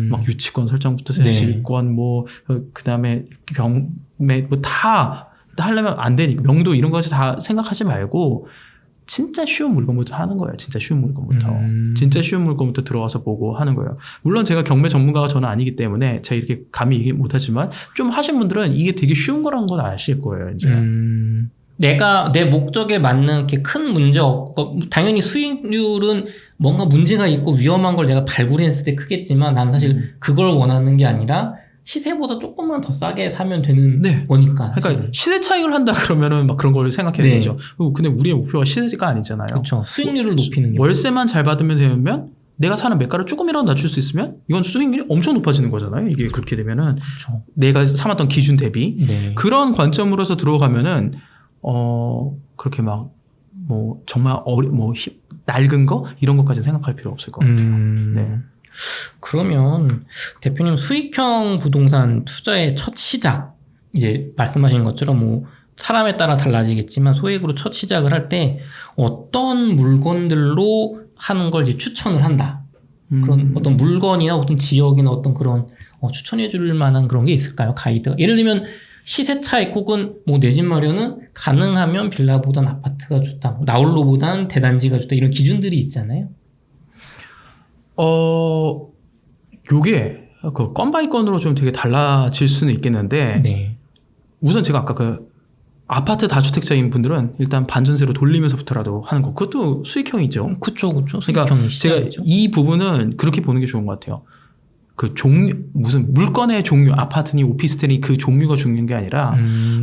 막 유치권 설정부터 해서 네. 질권 뭐 그다음에 경매 뭐 다 하려면 안 되니까 명도 이런 것까지 다 생각하지 말고 진짜 쉬운 물건부터 하는 거예요. 진짜 쉬운 물건부터. 진짜 쉬운 물건부터 들어가서 보고 하는 거예요. 물론 제가 경매 전문가가 저는 아니기 때문에 제가 이렇게 감히 얘기 못하지만 좀 하신 분들은 이게 되게 쉬운 거라는 건 아실 거예요. 이제. 내가 내 목적에 맞는 이렇게 큰 문제 없고 당연히 수익률은 뭔가 문제가 있고 위험한 걸 내가 발굴했을 때 크겠지만 나는 사실 그걸 원하는 게 아니라 시세보다 조금만 더 싸게 사면 되는 네. 거니까. 그러니까 시세 차익을 한다 그러면은 막 그런 걸 생각해야 네. 되죠. 근데 우리의 목표가 시세가 아니잖아요. 그렇죠. 수익률을 높이는 게. 월세만 잘 받으면 되면 내가 사는 매가를 조금이라도 낮출 수 있으면 이건 수익률이 엄청 높아지는 거잖아요. 이게 그렇게 되면은 그렇죠. 내가 삼았던 기준 대비 네. 그런 관점으로서 들어가면은 그렇게 막 뭐 정말 낡은 거 이런 것까지 생각할 필요 없을 것 같아요. 네. 그러면 대표님 수익형 부동산 투자의 첫 시작 이제 말씀하신 것처럼 뭐 사람에 따라 달라지겠지만 소액으로 첫 시작을 할 때 어떤 물건들로 하는 걸 이제 추천을 한다. 그런 어떤 물건이나 어떤 지역이나 어떤 그런 추천해 줄 만한 그런 게 있을까요? 가이드가. 예를 들면 시세 차익 혹은 뭐 내 집 마련은 가능하면 빌라보단 아파트가 좋다. 나홀로보단 대단지가 좋다. 이런 기준들이 있잖아요. 요게 그 건 바이 건으로 좀 되게 달라질 수는 있겠는데 네. 우선 제가 아까 그 아파트 다주택자인 분들은 일단 반전세로 돌리면서부터라도 하는 거 그것도 수익형이죠. 그쵸. 그러니까 수익형이 제가 시작이죠. 이 부분은 그렇게 보는 게 좋은 것 같아요. 그 무슨 물건의 종류, 아파트니 오피스텔이 그 종류가 중요한 게 아니라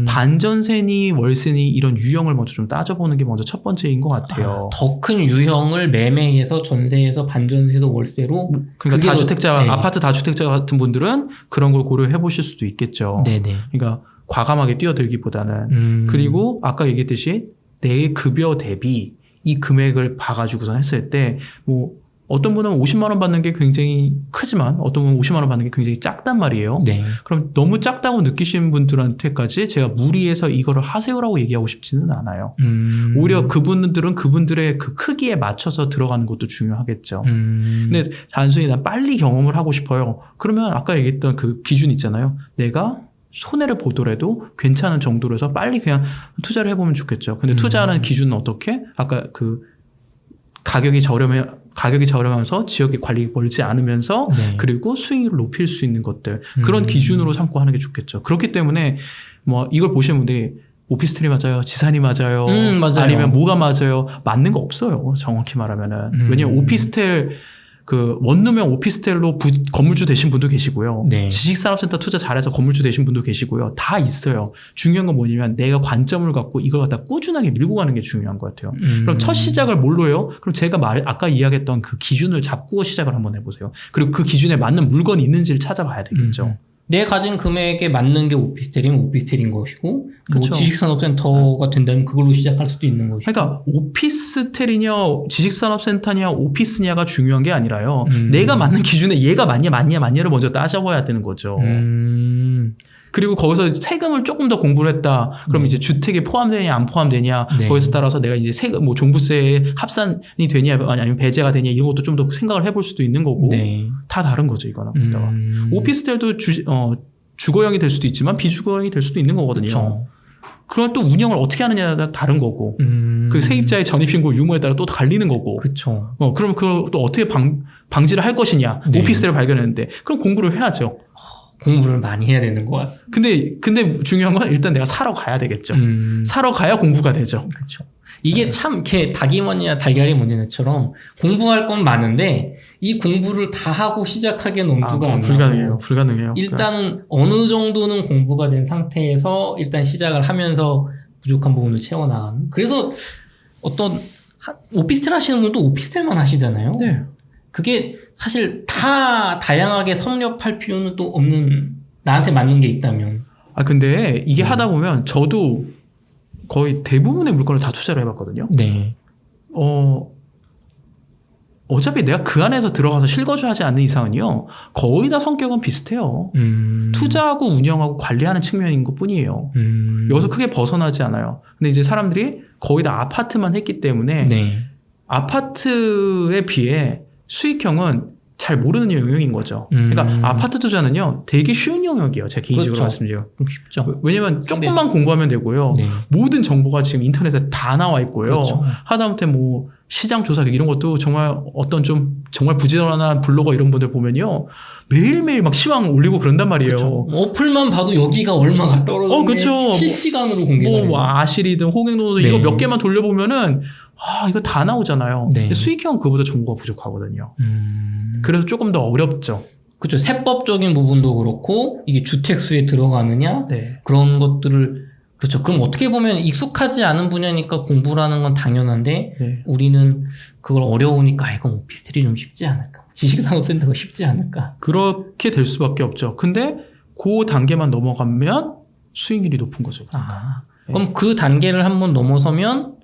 반전세니 월세니 이런 유형을 먼저 좀 따져보는 게 먼저 첫 번째인 것 같아요. 더 큰 유형을 매매해서 전세에서 반전세에서 월세로. 그러니까 다주택자, 네. 아파트 다주택자 같은 분들은 그런 걸 고려해 보실 수도 있겠죠. 네네. 그러니까 과감하게 뛰어들기보다는 그리고 아까 얘기했듯이 내 급여 대비 이 금액을 봐가지고선 했을 때 뭐 어떤 분은 50만 원 받는 게 굉장히 크지만 어떤 분은 50만 원 받는 게 굉장히 작단 말이에요. 네. 그럼 너무 작다고 느끼시는 분들한테까지 제가 무리해서 이거를 하세요라고 얘기하고 싶지는 않아요. 오히려 그분들은 그분들의 그 크기에 맞춰서 들어가는 것도 중요하겠죠. 근데 단순히 나 빨리 경험을 하고 싶어요. 그러면 아까 얘기했던 그 기준 있잖아요. 내가 손해를 보더라도 괜찮은 정도로 해서 빨리 그냥 투자를 해보면 좋겠죠. 근데 투자하는 기준은 어떻게? 아까 그 가격이 저렴하면서 지역의 관리 멀지 않으면서 네. 그리고 수익률을 높일 수 있는 것들 그런 기준으로 삼고 하는 게 좋겠죠. 그렇기 때문에 뭐 이걸 보시는 분들이 오피스텔이 맞아요, 지산이 맞아요, 맞아요. 아니면 뭐가 맞아요, 맞는 거 없어요. 정확히 말하면은 왜냐면 오피스텔 그 원룸형 오피스텔로 건물주 되신 분도 계시고요. 네. 지식산업센터 투자 잘해서 건물주 되신 분도 계시고요. 다 있어요. 중요한 건 뭐냐면 내가 관점을 갖고 이걸 갖다 꾸준하게 밀고 가는 게 중요한 것 같아요. 그럼 첫 시작을 뭘로 해요? 그럼 제가 아까 이야기했던 그 기준을 잡고 시작을 한번 해보세요. 그리고 그 기준에 맞는 물건이 있는지를 찾아봐야 되겠죠. 내 가진 금액에 맞는 게 오피스텔이면 오피스텔인 것이고 그렇죠. 뭐 지식산업센터가 된다면 그걸로 시작할 수도 있는 것이고. 그러니까 오피스텔이냐 지식산업센터냐 오피스냐가 중요한 게 아니라요. 내가 맞는 기준에 얘가 맞냐를 먼저 따져봐야 되는 거죠. 그리고 거기서 세금을 조금 더 공부를 했다. 그럼 이제 주택에 포함되냐 안 포함되냐. 네. 거기서 따라서 내가 이제 세금 뭐 종부세에 합산이 되냐 아니면 배제가 되냐 이런 것도 좀 더 생각을 해볼 수도 있는 거고. 네. 다 다른 거죠 이거는. 오피스텔도 주거형이 될 수도 있지만 비주거형이 될 수도 있는 거거든요. 그렇죠. 그럼 또 운영을 어떻게 하느냐에 따라 다른 거고. 그 세입자의 전입신고 유무에 따라 또 갈리는 거고. 그렇죠. 그럼 그걸 또 어떻게 방지를 할 것이냐. 네. 오피스텔을 발견했는데 그럼 공부를 해야죠. 공부를 많이 해야 되는 것 같습니다. 근데 중요한 건 일단 내가 사러 가야 되겠죠. 사러 가야 공부가 되죠. 그렇죠. 이게 참 이렇게 닭이 뭐냐 달걀이 뭐냐처럼 공부할 건 많은데 이 공부를 다 하고 시작하기엔 엄두가 안 나고 불가능해요. 일단은 어느 정도는 공부가 된 상태에서 일단 시작을 하면서 부족한 부분을 채워나가는. 그래서 어떤 오피스텔 하시는 분도 오피스텔만 하시잖아요. 네. 그게 사실 다 다양하게 섭렵할 필요는 또 없는, 나한테 맞는 게 있다면. 근데 이게 하다 보면 저도 거의 대부분의 물건을 다 투자를 해봤거든요. 네. 어차피 내가 그 안에서 들어가서 실거주하지 않는 이상은요, 거의 다 성격은 비슷해요. 투자하고 운영하고 관리하는 측면인 것 뿐이에요. 여기서 크게 벗어나지 않아요. 근데 이제 사람들이 거의 다 아파트만 했기 때문에 네. 아파트에 비해 수익형은 잘 모르는 영역인 거죠. 그러니까 아파트 투자는요, 되게 쉬운 영역이에요. 제가 개인적으로 그렇죠. 말씀드려요. 쉽죠. 왜냐면 조금만 공부하면 되고요. 네. 모든 정보가 지금 인터넷에 다 나와 있고요. 그렇죠. 하다못해 뭐 시장 조사 이런 것도 정말 어떤 좀 정말 부지런한 블로거 이런 분들 보면요, 매일매일 막 시황 올리고 그런단 말이에요. 그렇죠. 어플만 봐도 여기가 얼마가 떨어지는 그쵸. 실시간으로 공개가 뭐 아실이든 호갱노든 네. 이거 몇 개만 돌려보면은 이거 다 나오잖아요. 네. 근데 수익형은 그보다 정보가 부족하거든요. 그래서 조금 더 어렵죠. 그렇죠. 세법적인 부분도 그렇고 이게 주택수에 들어가느냐 네. 그런 것들을, 그렇죠. 그럼 어떻게 보면 익숙하지 않은 분야니까 공부라는 건 당연한데 네. 우리는 그걸 어려우니까 이건 오피스텔이 좀 쉽지 않을까, 지식산업센터가 쉽지 않을까. 그렇게 될 수밖에 없죠. 근데 그 단계만 넘어가면 수익률이 높은 거죠. 그러니까. 그럼 그 단계를 한번 넘어서면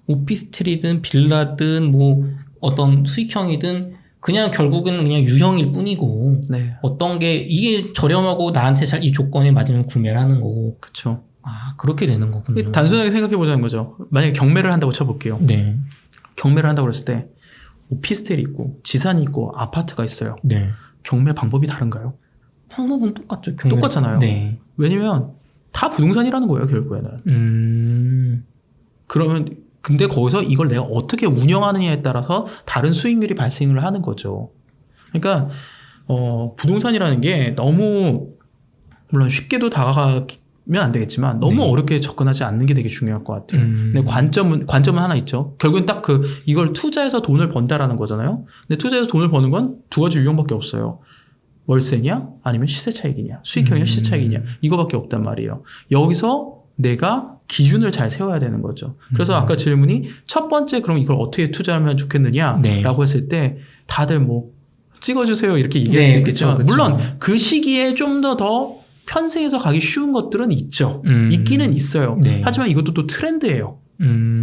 오피스텔이든 빌라든 뭐 어떤 수익형이든 그냥 결국에는 그냥 유형일 뿐이고, 네. 어떤 게 이게 저렴하고 나한테 잘 이 조건에 맞으면 구매를 하는 거고. 그렇죠. 그렇게 되는 거군요. 단순하게 생각해 보자는 거죠. 만약에 경매를 한다고 쳐볼게요. 네. 경매를 한다고 그랬을 때 오피스텔이 있고 지산이 있고 아파트가 있어요. 네. 경매 방법이 다른가요? 방법은 똑같죠. 똑같잖아요. 네. 왜냐면 다 부동산이라는 거예요, 결국에는. 그러면 근데 거기서 이걸 내가 어떻게 운영하느냐에 따라서 다른 수익률이 발생을 하는 거죠. 그러니까 부동산이라는 게 너무 물론 쉽게도 다가가면 안 되겠지만 너무 네. 어렵게 접근하지 않는 게 되게 중요할 것 같아요. 근데 관점은 하나 있죠. 결국엔 딱 이걸 투자해서 돈을 번다라는 거잖아요. 근데 투자해서 돈을 버는 건 두 가지 유형밖에 없어요. 월세냐 아니면 시세 차익이냐, 수익형이냐 시세 차익이냐, 이거밖에 없단 말이에요. 여기서 내가 기준을 잘 세워야 되는 거죠. 그래서 아까 질문이 첫 번째 그럼 이걸 어떻게 투자하면 좋겠느냐라고 네. 했을 때 다들 뭐 찍어주세요 이렇게 얘기할 네, 수 있겠지만 그쵸. 물론 그 시기에 좀 더 편승해서 가기 쉬운 것들은 있죠. 있기는 있어요. 네. 하지만 이것도 또 트렌드예요.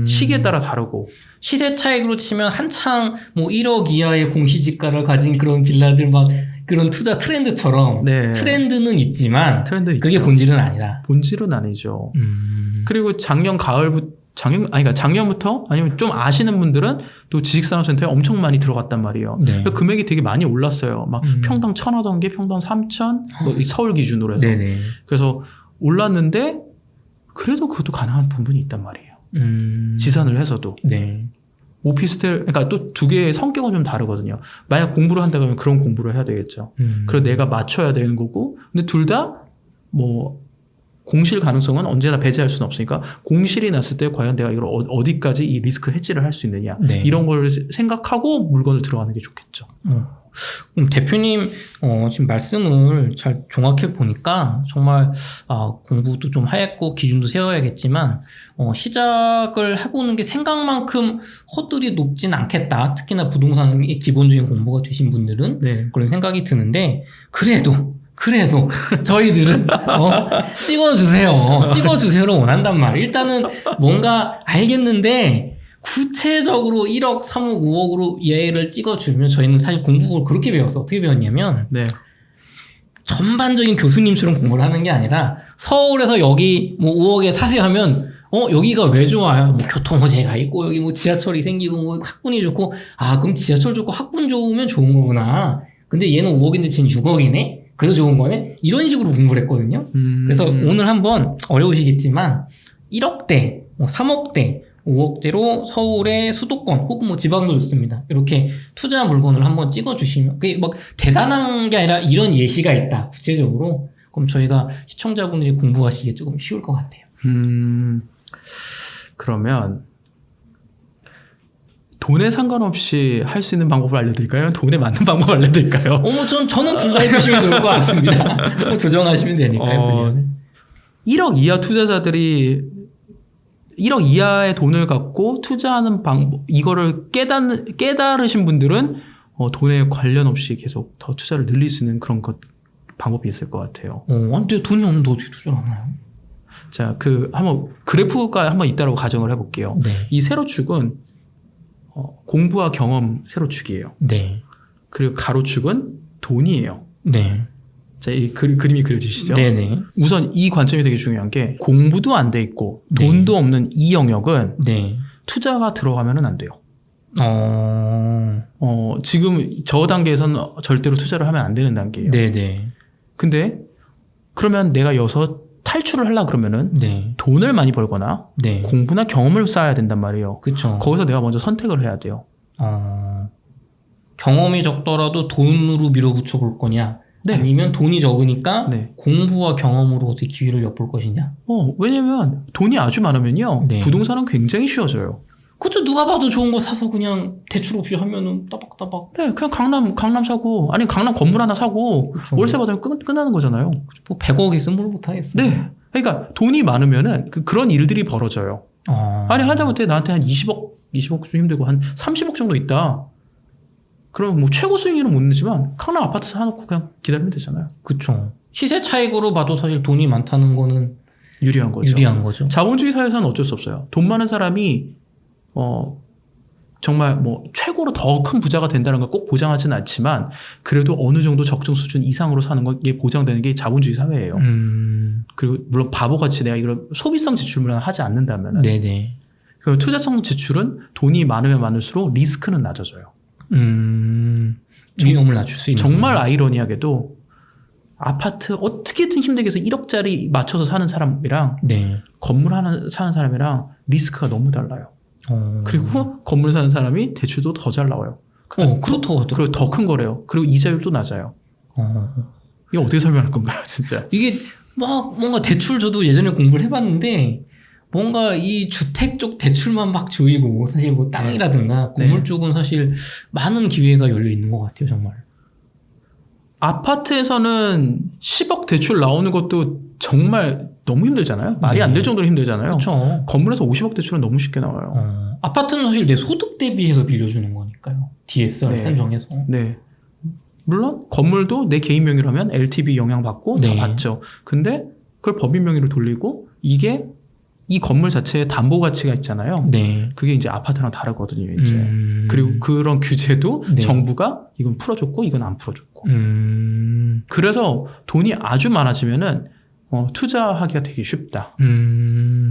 시기에 따라 다르고. 시세 차익으로 치면 한창 뭐 1억 이하의 공시지가를 가진 그런 빌라들 막 그런 투자 트렌드처럼 네. 트렌드는 있지만 트렌드 있죠. 그게 본질은 아니다. 본질은 아니죠. 그리고 작년부터 아니면 좀 아시는 분들은 또 지식산업센터에 엄청 많이 들어갔단 말이에요. 네. 금액이 되게 많이 올랐어요. 막 평당 1,000하던 게 평당 3,000, 뭐 서울 기준으로 해서. 네네. 그래서 올랐는데 그래도 그것도 가능한 부분이 있단 말이에요. 지산을 해서도. 네. 오피스텔, 그러니까 또 두 개의 성격은 좀 다르거든요. 만약 공부를 한다 그러면 그런 공부를 해야 되겠죠. 그리고 내가 맞춰야 되는 거고, 근데 둘 다 뭐 공실 가능성은 언제나 배제할 수는 없으니까 공실이 났을 때 과연 내가 이걸 어디까지 이 리스크 해지를 할 수 있느냐 네. 이런 걸 생각하고 물건을 들어가는 게 좋겠죠. 대표님 지금 말씀을 잘 종합해 보니까 정말 공부도 좀 하였고 기준도 세워야겠지만 시작을 해보는 게 생각만큼 허들이 높진 않겠다. 특히나 부동산의 기본적인 공부가 되신 분들은 네. 그런 생각이 드는데 그래도 저희들은 찍어주세요로 원한단 말이에요. 일단은 뭔가 알겠는데 구체적으로 1억, 3억, 5억으로 얘를 찍어주면 저희는 사실 공부를 그렇게 배웠어. 어떻게 배웠냐면 네. 전반적인 교수님처럼 공부를 하는 게 아니라 서울에서 여기 뭐 5억에 사세요 하면 여기가 왜 좋아요? 뭐 교통 호재가 있고 여기 뭐 지하철이 생기고 뭐 학군이 좋고 그럼 지하철 좋고 학군 좋으면 좋은 거구나. 근데 얘는 5억인데 쟤는 6억이네? 그래서 좋은 거네? 이런 식으로 공부를 했거든요. 그래서 오늘 한번 어려우시겠지만 1억대, 3억대 5억대로 서울의 수도권 혹은 뭐 지방도 좋습니다. 이렇게 투자 물건을 한번 찍어주시면 그게 막 대단한 게 아니라 이런 예시가 있다. 구체적으로 그럼 저희가 시청자분들이 공부하시기에 조금 쉬울 것 같아요. 그러면 돈에 상관없이 할 수 있는 방법을 알려드릴까요? 돈에 맞는 방법을 알려드릴까요? 저는 둘 다 해주시면 좋을 것 같습니다. 조금 조정하시면 되니까요. 1억 이하 투자자들이 1억 이하의 돈을 갖고 투자하는 방법, 이거를 깨달으신 분들은 돈에 관련 없이 계속 더 투자를 늘릴 수 있는 그런 방법이 있을 것 같아요. 근데 돈이 없는데 어떻게 투자를 하나요? 자, 한번 그래프가 한번 있다고 가정을 해볼게요. 네. 이 세로축은 공부와 경험 세로축이에요. 네. 그리고 가로축은 돈이에요. 네. 자, 이 그림이 그려지시죠? 네네. 우선 이 관점이 되게 중요한 게 공부도 안 돼 있고 돈도 없는 이 영역은 네. 투자가 들어가면은 안 돼요. 지금 저 단계에서는 절대로 투자를 하면 안 되는 단계예요. 네네. 근데 그러면 내가 여기서 탈출을 하려고 그러면은 네. 돈을 많이 벌거나 네. 공부나 경험을 쌓아야 된단 말이에요. 그쵸. 거기서 내가 먼저 선택을 해야 돼요. 경험이 적더라도 돈으로 밀어붙여 볼 거냐? 네. 아니면 돈이 적으니까 네. 공부와 경험으로 어떻게 기회를 엿볼 것이냐? 왜냐면 돈이 아주 많으면요. 네. 부동산은 굉장히 쉬워져요. 그쵸. 누가 봐도 좋은 거 사서 그냥 대출 없이 하면은 따박따박. 네, 그냥 강남 사고, 아니 강남 건물 하나 사고, 그쵸. 월세 받으면 끝나는 거잖아요. 뭐 100억 있으면 뭘 못하겠어요. 네. 그러니까 돈이 많으면은 그런 일들이 벌어져요. 아니, 하다못해 나한테 한 20억 좀 힘들고 한 30억 정도 있다. 그럼 뭐 최고 수익률은 못 내지만 강남 아파트 사놓고 그냥 기다리면 되잖아요. 그쵸. 시세 차익으로 봐도 사실 돈이 많다는 거는 유리한 거죠. 유리한 거죠. 자본주의 사회에서는 어쩔 수 없어요. 돈 많은 사람이 정말 뭐 최고로 더 큰 부자가 된다는 걸 꼭 보장하지는 않지만 그래도 어느 정도 적정 수준 이상으로 사는 게 보장되는 게 자본주의 사회예요. 그리고 물론 바보같이 내가 이런 소비성 지출만 하지 않는다면 네네. 그 투자성 지출은 돈이 많으면 많을수록 리스크는 낮아져요. 위험을 낮출 수 있는 정말 아이러니하게도 아파트 어떻게든 힘들게 해서 1억짜리 맞춰서 사는 사람이랑 네. 건물 하나 사는 사람이랑 리스크가 너무 달라요. 그리고 건물 사는 사람이 대출도 더 잘 나와요. 그렇다고 하더라고요. 그리고 더 큰 거래요. 그리고 이자율도 낮아요. 이거 어떻게 설명할 건가요, 진짜? 이게 막 뭔가 대출 저도 예전에 공부를 해봤는데 뭔가 이 주택 쪽 대출만 막 조이고 사실 뭐 땅이라든가 건물 쪽은 사실 많은 기회가 열려 있는 것 같아요, 정말. 아파트에서는 10억 대출 나오는 것도 정말 너무 힘들잖아요. 말이 안 될 정도로 힘들잖아요. 그렇죠. 건물에서 50억 대출은 너무 쉽게 나와요. 아파트는 사실 내 소득 대비해서 빌려주는 거니까요. DSR 네. 산정해서. 네. 물론 건물도 내 개인 명의로 하면 LTV 영향받고 네. 다 받죠. 근데 그걸 법인 명의로 돌리고 이게 이 건물 자체에 담보 가치가 있잖아요. 네. 그게 이제 아파트랑 다르거든요, 이제. 그리고 그런 규제도 네. 정부가 이건 풀어줬고 이건 안 풀어줬고. 그래서 돈이 아주 많아지면은 투자하기가 되게 쉽다.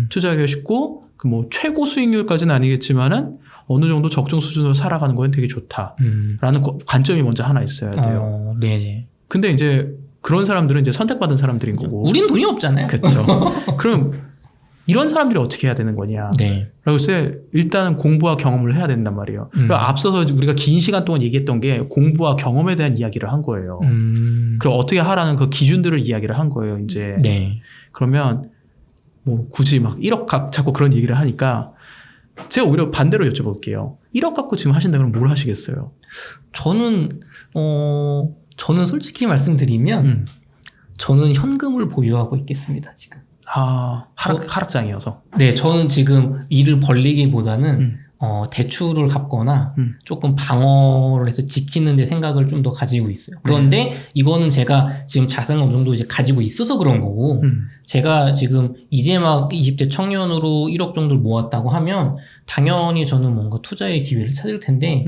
투자하기가 쉽고 그 뭐 최고 수익률까지는 아니겠지만은 어느 정도 적정 수준으로 살아가는 건 되게 좋다라는 관점이 먼저 하나 있어야 돼요. 네네. 근데 이제 그런 사람들은 이제 선택받은 사람들인 거고. 우린 돈이 없잖아요. 그렇죠. 그럼 이런 사람들이 어떻게 해야 되는 거냐? 네. 라고 했을 때 일단은 공부와 경험을 해야 된단 말이에요. 그리고 앞서서 우리가 긴 시간 동안 얘기했던 게 공부와 경험에 대한 이야기를 한 거예요. 그리고 어떻게 하라는 그 기준들을 이야기를 한 거예요, 이제. 네. 그러면 뭐 굳이 막 1억 자꾸 그런 얘기를 하니까 제가 오히려 반대로 여쭤볼게요. 1억 갖고 지금 하신다 그러면 뭘 하시겠어요? 저는 솔직히 말씀드리면 저는 현금을 보유하고 있겠습니다, 지금. 하락장이어서. 네, 저는 지금 일을 벌리기보다는 대출을 갚거나 조금 방어를 해서 지키는 데 생각을 좀 더 가지고 있어요. 그런데 이거는 제가 지금 자산을 어느 정도 이제 가지고 있어서 그런 거고, 제가 지금 이제 막 20대 청년으로 1억 정도를 모았다고 하면 당연히 저는 뭔가 투자의 기회를 찾을 텐데,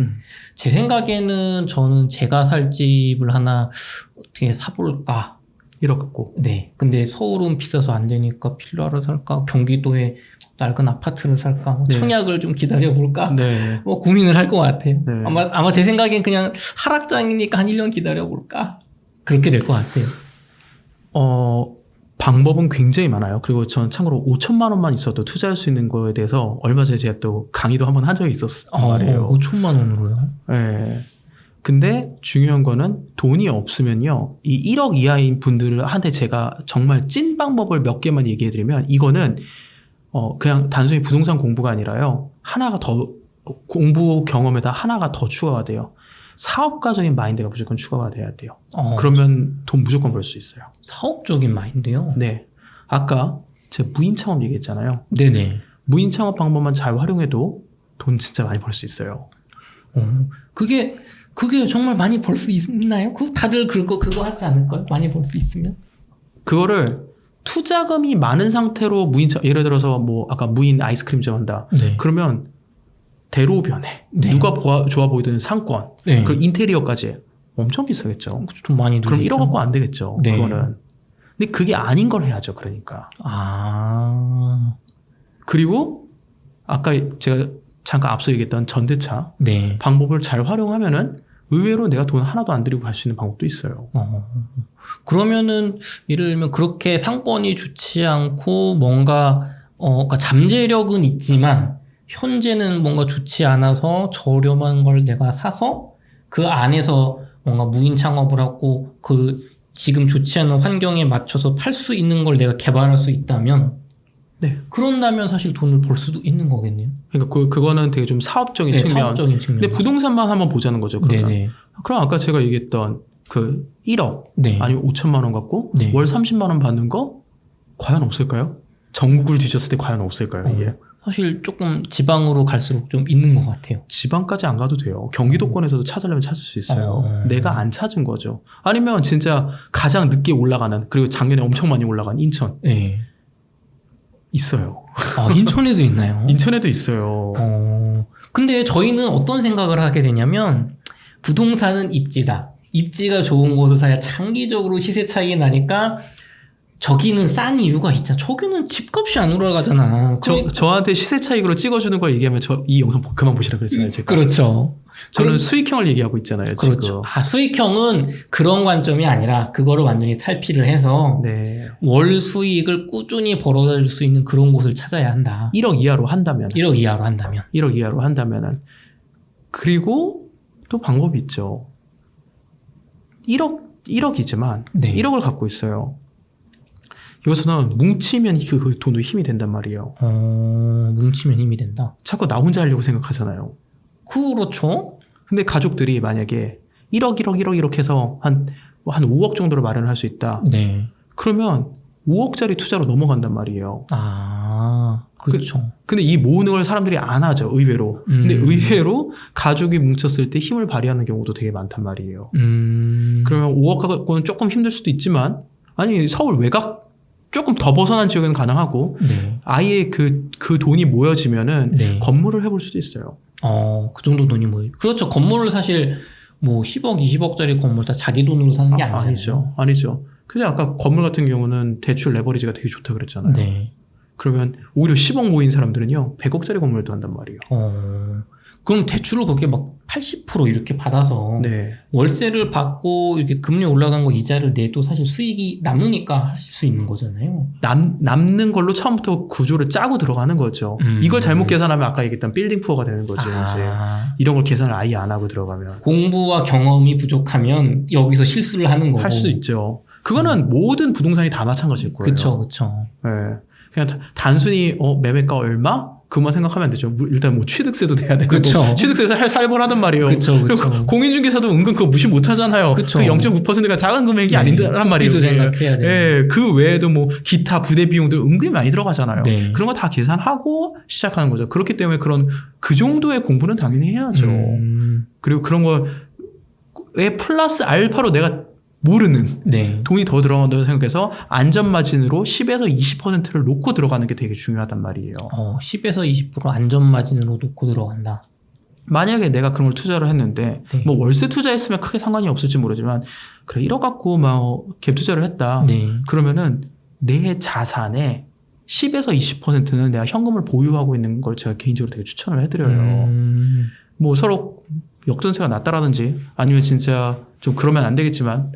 제 생각에는 저는 제가 살 집을 하나 어떻게 사볼까? 1억 갖고. 네. 근데 서울은 비싸서 안 되니까 빌라를 살까? 경기도에 낡은 아파트를 살까? 뭐 네. 청약을 좀 기다려볼까? 네. 뭐 고민을 할 것 같아요. 네. 아마 제 생각엔 그냥 하락장이니까 한 1년 기다려볼까? 그렇게 될 것 같아요. 방법은 굉장히 많아요. 그리고 전 참고로 5천만 원만 있어도 투자할 수 있는 거에 대해서 얼마 전에 제가 또 강의도 한번 한 적이 있었단 말이에요. 5천만 원으로요? 네. 근데 중요한 거는 돈이 없으면요. 이 1억 이하인 분들한테 제가 정말 찐 방법을 몇 개만 얘기해드리면 이거는 그냥 단순히 부동산 공부가 아니라요. 하나가 더 공부 경험에다 하나가 더 추가가 돼요. 사업가적인 마인드가 무조건 추가가 돼야 돼요. 그러면 돈 무조건 벌 수 있어요. 사업적인 마인드요? 네. 아까 제가 무인 창업 얘기했잖아요. 네네. 무인 창업 방법만 잘 활용해도 돈 진짜 많이 벌 수 있어요. 그게 정말 많이 벌 수 있나요? 다들 그거 하지 않을까요? 많이 벌 수 있으면? 그거를 투자금이 많은 상태로 예를 들어서 뭐 아까 무인 아이스크림점 한다. 네. 그러면 대로변에 네. 누가 좋아 보이든 상권, 네. 그리고 인테리어까지 엄청 비싸겠죠. 좀 많이 그럼 들겠죠? 1억 갖고 안 되겠죠. 네. 그거는. 근데 그게 아닌 걸 해야죠. 그러니까. 그리고 아까 제가 잠깐 앞서 얘기했던 전대차 네. 방법을 잘 활용하면은 의외로 내가 돈 하나도 안 들이고 갈 수 있는 방법도 있어요. 그러면은 예를 들면 그렇게 상권이 좋지 않고 뭔가 그러니까 잠재력은 있지만 현재는 뭔가 좋지 않아서 저렴한 걸 내가 사서 그 안에서 뭔가 무인 창업을 하고 그 지금 좋지 않은 환경에 맞춰서 팔 수 있는 걸 내가 개발할 수 있다면 네. 그런다면 사실 돈을 벌 수도 있는 거겠네요. 그러니까 그거는 되게 좀 사업적인 네, 측면. 사업적인 측면. 근데 부동산만 한번 보자는 거죠. 그러면. 네네. 그럼 아까 제가 얘기했던 그 1억 네. 아니면 5천만 원 갖고 네. 월 30만 원 받는 거 과연 없을까요? 전국을 뒤졌을 때 과연 없을까요? 이게 사실 조금 지방으로 갈수록 좀 있는 것 같아요. 지방까지 안 가도 돼요. 경기도권에서도 찾으려면 찾을 수 있어요. 내가 안 찾은 거죠. 아니면 진짜 가장 늦게 올라가는 그리고 작년에 엄청 많이 올라간 인천 네. 있어요. 인천에도 있나요? 인천에도 있어요. 근데 저희는 어떤 생각을 하게 되냐면 부동산은 입지다. 입지가 좋은 곳을 사야 장기적으로 시세 차이가 나니까 저기는 싼 이유가 있잖아. 저기는 집값이 안 올라가잖아. 저한테 시세 차익으로 찍어주는 걸 얘기하면 이 영상 그만 보시라 그랬잖아요. 제가. 그렇죠. 저는 수익형을 얘기하고 있잖아요. 그렇죠. 지금. 수익형은 그런 관점이 아니라 그거를 완전히 탈피를 해서 네. 월 수익을 꾸준히 벌어다 줄 수 있는 그런 곳을 찾아야 한다. 1억 이하로 한다면. 1억 이하로 한다면. 1억 이하로 한다면은. 그리고 또 방법이 있죠. 1억이지만 네. 1억을 갖고 있어요. 여기서는 뭉치면 그 돈도 힘이 된단 말이에요. 뭉치면 힘이 된다. 자꾸 나 혼자 하려고 생각하잖아요. 그렇죠. 근데 가족들이 만약에 1억 이렇게 해서 한 5억 정도로 마련을 할 수 있다. 네. 그러면 5억짜리 투자로 넘어간단 말이에요. 그렇죠. 근데 이 모으는 걸 사람들이 안 하죠, 의외로. 근데 의외로 가족이 뭉쳤을 때 힘을 발휘하는 경우도 되게 많단 말이에요. 그러면 5억 갖고는 조금 힘들 수도 있지만, 아니, 서울 외곽 조금 더 벗어난 지역에는 가능하고, 네. 아예 그 돈이 모여지면은 네. 건물을 해볼 수도 있어요. 그 정도 돈이 그렇죠. 건물을 사실 뭐 10억, 20억짜리 건물 다 자기 돈으로 사는 게 아니잖아요. 아니죠. 그래서 아까 건물 같은 경우는 대출 레버리지가 되게 좋다 그랬잖아요. 네. 그러면 오히려 10억 모인 사람들은요, 100억짜리 건물도 한단 말이에요. 그럼 대출을 그렇게 막 80% 이렇게 받아서 네. 월세를 받고 이렇게 금리 올라간 거 이자를 내도 사실 수익이 남으니까 할 수 있는 거잖아요. 남는 걸로 처음부터 구조를 짜고 들어가는 거죠. 이걸 잘못 계산하면 아까 얘기했던 빌딩 푸어가 되는 거죠. 이제 이런 걸 계산을 아예 안 하고 들어가면 공부와 경험이 부족하면 여기서 실수를 하는 거고 할 수 있죠. 그거는 모든 부동산이 다 마찬가지일 거예요. 그쵸. 예. 그냥 단순히 매매가 얼마? 그만 생각하면 안 되죠. 일단 뭐 취득세도 내야 되고 그쵸. 취득세에서 살벌하단 말이에요. 그쵸. 그리고 공인중개사도 은근 그거 무시 못하잖아요. 그쵸. 그 0.9%가 작은 금액이 아니란 말이에요. 도 생각해야 돼요. 예, 그 외에도 뭐 기타 부대 비용들 은근히 많이 들어가잖아요. 네. 그런 거 다 계산하고 시작하는 거죠. 그렇기 때문에 그 정도의 공부는 당연히 해야죠. 그리고 그런 거에 플러스 알파로 내가 모르는 네. 돈이 더 들어간다고 생각해서 안전마진으로 10에서 20%를 놓고 들어가는 게 되게 중요하단 말이에요. 10에서 20% 안전마진으로 놓고 들어간다. 만약에 내가 그런 걸 투자를 했는데 네. 뭐 월세 투자했으면 크게 상관이 없을지 모르지만 그래 1억 갖고 막 갭 투자를 했다. 네. 그러면은 내 자산의 10에서 20%는 내가 현금을 보유하고 있는 걸 제가 개인적으로 되게 추천을 해드려요. 뭐 서로 역전세가 낮다라든지 아니면 진짜 좀 그러면 안 되겠지만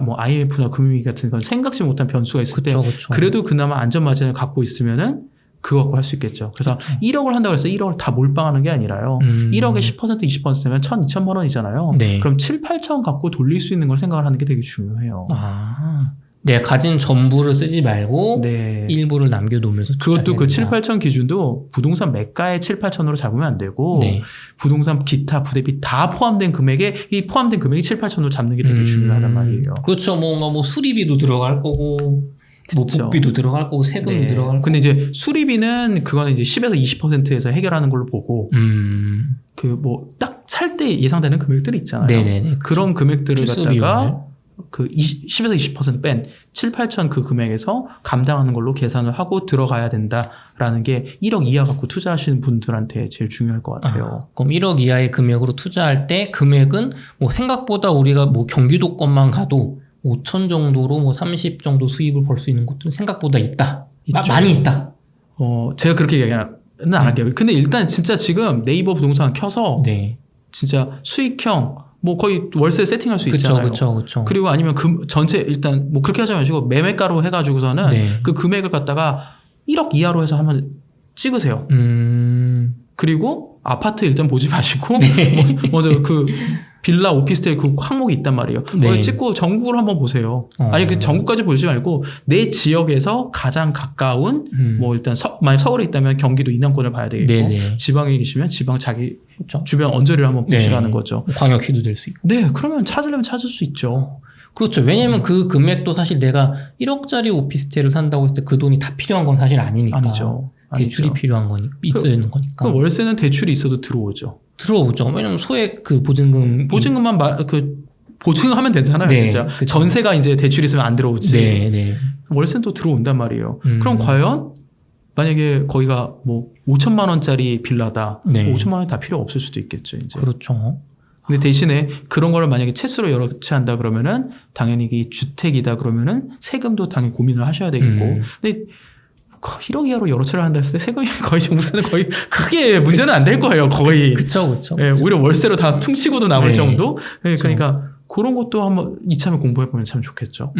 뭐 IMF나 금융위기 같은 건 생각지 못한 변수가 있을 때 그쵸. 그래도 그나마 안전마진을 갖고 있으면은 그거 갖고 할 수 있겠죠. 그래서 1억을 한다고 해서 1억을 다 몰빵하는 게 아니라요. 1억에 10% 20%면 1,000, 2천만 원이잖아요. 네. 그럼 7, 8천 갖고 돌릴 수 있는 걸 생각을 하는 게 되게 중요해요. 내가 가진 전부를 쓰지 말고 네. 일부를 남겨놓으면서 그것도 그 7, 투자해야 8천 기준도 부동산 매가의 7, 8천으로 잡으면 안 되고 네. 부동산 기타 부대비 다 포함된 금액에 이 포함된 금액이 7, 8천으로 잡는 게 되게 중요하단 말이에요. 그렇죠. 뭔가 뭐 수리비도 들어갈 거고 뭐 그쵸. 복비도 들어갈 거고 세금도 네. 들어갈 거고. 근데 이제 수리비는 그거는 이제 10에서 20%에서 해결하는 걸로 보고 그 뭐 딱 살 때 예상되는 금액들이 있잖아요. 네네네. 그런 금액들을 필수 갖다가 비용들. 그 10에서 20% 뺀 7, 8천 그 금액에서 감당하는 걸로 계산을 하고 들어가야 된다라는 게 1억 이하 갖고 투자하시는 분들한테 제일 중요할 것 같아요. 그럼 1억 이하의 금액으로 투자할 때 금액은 뭐 생각보다 우리가 뭐 경기도권만 가도 5천 정도로 뭐 30 정도 수입을 벌 수 있는 곳들은 생각보다 있다. 있죠. 많이 있다. 제가 그렇게 얘기는 안 할게요. 근데 일단 진짜 지금 네이버 부동산 켜서 네. 진짜 수익형 뭐 거의 월세 세팅할 수 있잖아요. 그쵸. 그리고 아니면 전체 일단 뭐 그렇게 하지 마시고 매매가로 해가지고서는 네. 그 금액을 갖다가 1억 이하로 해서 한번 찍으세요. 그리고 아파트 일단 보지 마시고 먼저 그 빌라 오피스텔 그 항목이 있단 말이에요. 네. 거기 찍고 전국을 한번 보세요. 아니 그 전국까지 보지 말고 내 지역에서 가장 가까운 뭐 일단 만약 서울에 있다면 경기도 이남권을 봐야 되겠고 네네. 지방에 계시면 지방 자기 그렇죠. 주변 언저리를 한번 보시라는 거죠. 광역시도 될 수 있고. 네, 그러면 찾으려면 찾을 수 있죠. 그렇죠. 왜냐면 그 금액도 사실 내가 1억짜리 오피스텔을 산다고 했을 때 그 돈이 다 필요한 건 사실 아니니까. 아니죠. 대출이 필요한 거니까. 있어야 되는 거니까. 그 월세는 대출이 있어도 들어오죠. 들어오죠. 왜냐면 소액 그 보증금. 보증금만 보증하면 되잖아요, 네, 진짜. 그쵸. 전세가 이제 대출이 있으면 안 들어오지. 네. 월세는 또 들어온단 말이에요. 그럼 과연 만약에 거기가 뭐 5천만 원짜리 빌라다. 네. 5천만 원이 다 필요 없을 수도 있겠죠, 이제. 그렇죠. 근데 대신에 그런 거를 만약에 채수로 여러 채 한다 그러면은 당연히 이 주택이다 그러면은 세금도 당연히 고민을 하셔야 되겠고. 근데 1억 이하로 여러 채를 한다 했을 때 세금이 거의 정부세는 거의 크게 문제는 안 될 거예요, 거의. 그쵸. 예, 오히려 월세로 다 퉁치고도 남을 네. 정도? 예, 그러니까 그런 것도 한번 이참에 공부해보면 참 좋겠죠.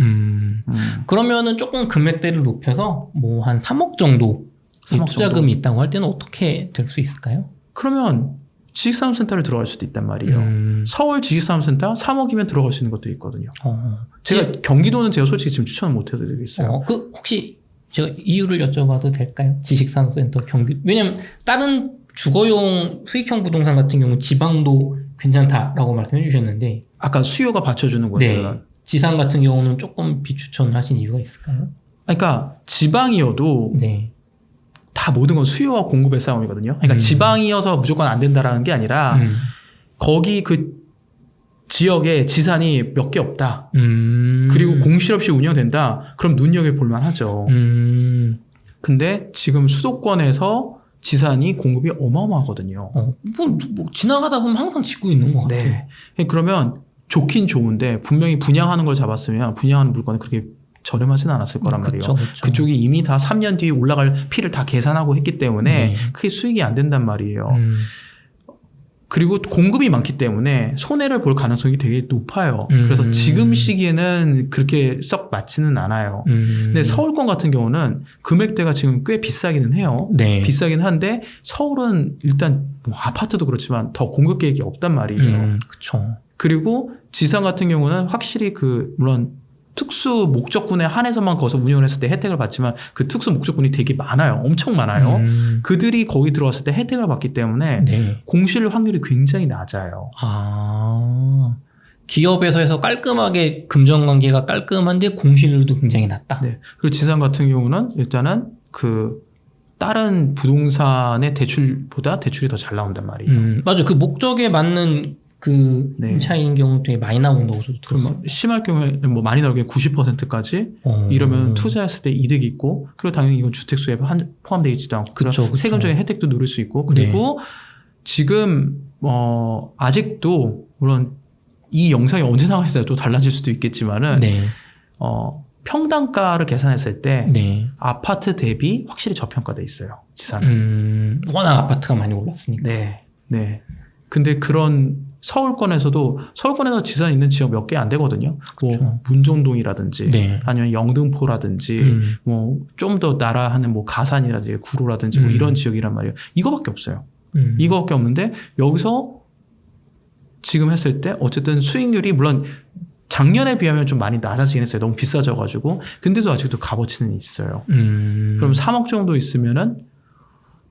그러면은 조금 금액대를 높여서 뭐 한 3억 정도 3억 투자금이 있다고 할 때는 어떻게 될 수 있을까요? 그러면 지식산업센터를 들어갈 수도 있단 말이에요. 서울 지식산업센터 3억이면 들어갈 수 있는 것들이 있거든요. 제가 경기도는 제가 솔직히 지금 추천을 못 해드리겠어요. 그 혹시 제가 이유를 여쭤봐도 될까요? 지식산업센터 경기. 왜냐면 다른 주거용 수익형 부동산 같은 경우는 지방도 괜찮다라고 말씀해 주셨는데 아까 수요가 받쳐주는 거예요. 네. 지상 같은 경우는 조금 비추천하신 이유가 있을까요? 그러니까 지방이어도 네. 다 모든 건 수요와 공급의 싸움이거든요. 그러니까 지방이어서 무조건 안 된다라는 게 아니라 거기 그 지역에 지산이 몇 개 없다. 그리고 공실 없이 운영된다. 그럼 눈여겨볼 만하죠. 근데 지금 수도권에서 지산이 공급이 어마어마하거든요. 뭐 지나가다 보면 항상 짓고 있는 것 같아요. 네. 그러면 좋긴 좋은데 분명히 분양하는 걸 잡았으면 분양하는 물건이 그렇게 저렴하진 않았을 거란 말이에요. 그쵸. 그쪽이 이미 다 3년 뒤에 올라갈 피를 다 계산하고 했기 때문에 크게 수익이 안 된단 말이에요. 그리고 공급이 많기 때문에 손해를 볼 가능성이 되게 높아요. 그래서 지금 시기에는 그렇게 썩 맞지는 않아요. 근데 서울권 같은 경우는 금액대가 지금 꽤 비싸기는 해요. 네. 비싸긴 한데 서울은 일단 뭐 아파트도 그렇지만 더 공급 계획이 없단 말이에요. 그렇죠. 그리고 지상 같은 경우는 확실히 물론 특수 목적군에 한해서만 거기서 운영을 했을 때 혜택을 받지만 그 특수 목적군이 되게 많아요. 엄청 많아요. 그들이 거기 들어왔을 때 혜택을 받기 때문에 네. 공실 확률이 굉장히 낮아요. 기업에서 해서 깔끔하게 금전관계가 깔끔한데 공실률도 굉장히 낮다. 네. 그리고 지산 같은 경우는 일단은 그 다른 부동산의 대출보다 대출이 더 잘 나온단 말이에요. 맞아. 그 목적에 맞는 그 네. 임차인 경우 되게 많이 나온다고 저도 그럼 들었어요. 뭐 심할 경우에 뭐 많이 나오게 90%까지 이러면 투자했을 때 이득이 있고 그리고 당연히 이건 주택수에 포함되어 있지도 않고 그쵸. 세금적인 혜택도 누릴 수 있고 그리고 지금 아직도 물론 이 영상이 언제 나갈지 또 달라질 수도 있겠지만은 네. 평당가를 계산했을 때 네. 아파트 대비 확실히 저평가돼 있어요. 지산은. 워낙 아파트가 많이 올랐으니까. 네. 네. 근데 그런 서울권에서 지산 있는 지역 몇 개 안 되거든요. 뭐 문정동이라든지 네. 아니면 영등포라든지 뭐 좀 더 나라 하는 뭐 가산이라든지 구로라든지 뭐 이런 지역이란 말이에요. 이거밖에 없어요. 이거밖에 없는데 여기서 지금 했을 때 어쨌든 수익률이 물론 작년에 비하면 좀 많이 낮아지긴 했어요. 너무 비싸져가지고. 근데도 아직도 값어치는 있어요. 그럼 3억 정도 있으면은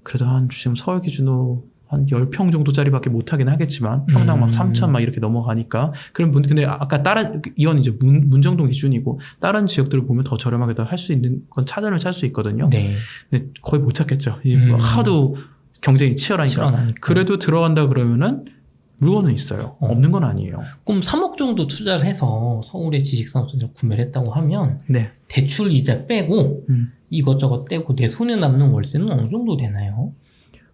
그래도 한 지금 서울 기준으로 한 10평 정도짜리밖에 못하긴 하겠지만 평당 막 3천 막 이렇게 넘어가니까 그런 분들 근데 아까 다른 이건 이제 문정동 기준이고 다른 지역들을 보면 더 저렴하게 할 수 있는 건 찾을 수 있거든요. 네. 근데 거의 못 찾겠죠. 하도 경쟁이 치열하니까. 그래도 들어간다 그러면은 물건은 있어요. 없는 건 아니에요. 그럼 3억 정도 투자를 해서 서울의 지식산업센터 구매를 했다고 하면 네. 대출 이자 빼고 이것저것 떼고 내 손에 남는 월세는 어느 정도 되나요?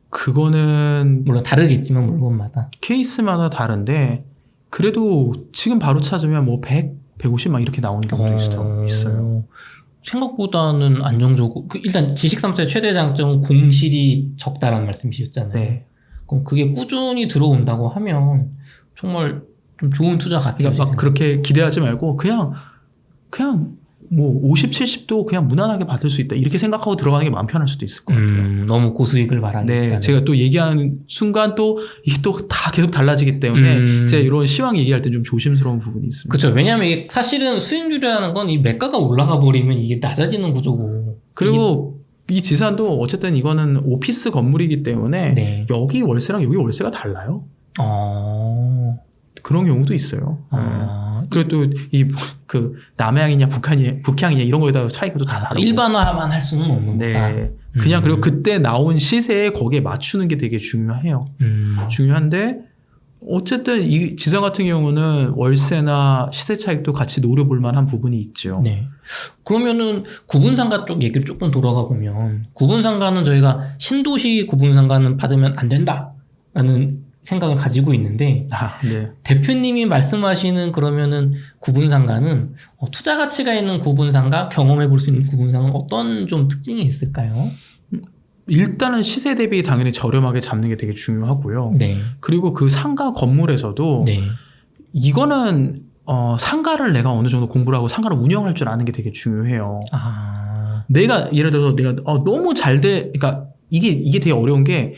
그거는 물론 다르겠지만 물건마다 케이스마다 다른데 그래도 지금 바로 찾으면 뭐 100, 150 막 이렇게 나오는 경우도 있어요. 생각보다는 안정적으로 일단 지식산업센터의 최대 장점은 공실이 적다라는 말씀이셨잖아요. 네. 그럼 그게 꾸준히 들어온다고 하면 정말 좀 좋은 투자 같아요. 그러니까 막 그렇게 기대하지 말고 그냥 뭐 50, 70도 그냥 무난하게 받을 수 있다 이렇게 생각하고 들어가는 게 마음 편할 수도 있을 것 같아요. 너무 고수익을 바라니까. 네, 제가 또 얘기하는 순간 또 이게 또 다 계속 달라지기 때문에 제가 이런 시황 얘기할 때 좀 조심스러운 부분이 있습니다. 그렇죠. 왜냐하면 이게 사실은 수익률이라는 건 이 매가가 올라가 버리면 이게 낮아지는 구조고. 그리고 이 지산도 어쨌든 이거는 오피스 건물이기 때문에 네. 여기 월세랑 여기 월세가 달라요. 그런 경우도 있어요. 그리고 또 그 남해안이냐 북향이냐 이런 거에다 차이가 또 다 다르고. 일반화만 할 수는 없는 거다. 네. 그냥 그리고 그때 나온 시세에 거기에 맞추는 게 되게 중요해요. 중요한데 어쨌든 이 지산 같은 경우는 월세나 시세 차익도 같이 노려볼 만한 부분이 있죠. 네. 그러면은 구분상가 쪽 얘기를 조금 돌아가 보면 구분상가는 저희가 신도시 구분상가는 받으면 안 된다라는 생각을 가지고 있는데 네. 대표님이 말씀하시는 그러면은 구분상가는 투자 가치가 있는 구분상가, 경험해 볼 수 있는 구분상은 어떤 좀 특징이 있을까요? 일단은 시세 대비 당연히 저렴하게 잡는 게 되게 중요하고요. 네. 그리고 그 상가 건물에서도 네. 이거는 상가를 내가 어느 정도 공부를 하고 상가를 운영할 줄 아는 게 되게 중요해요. 내가 예를 들어서 내가 너무 그러니까 이게 되게 어려운 게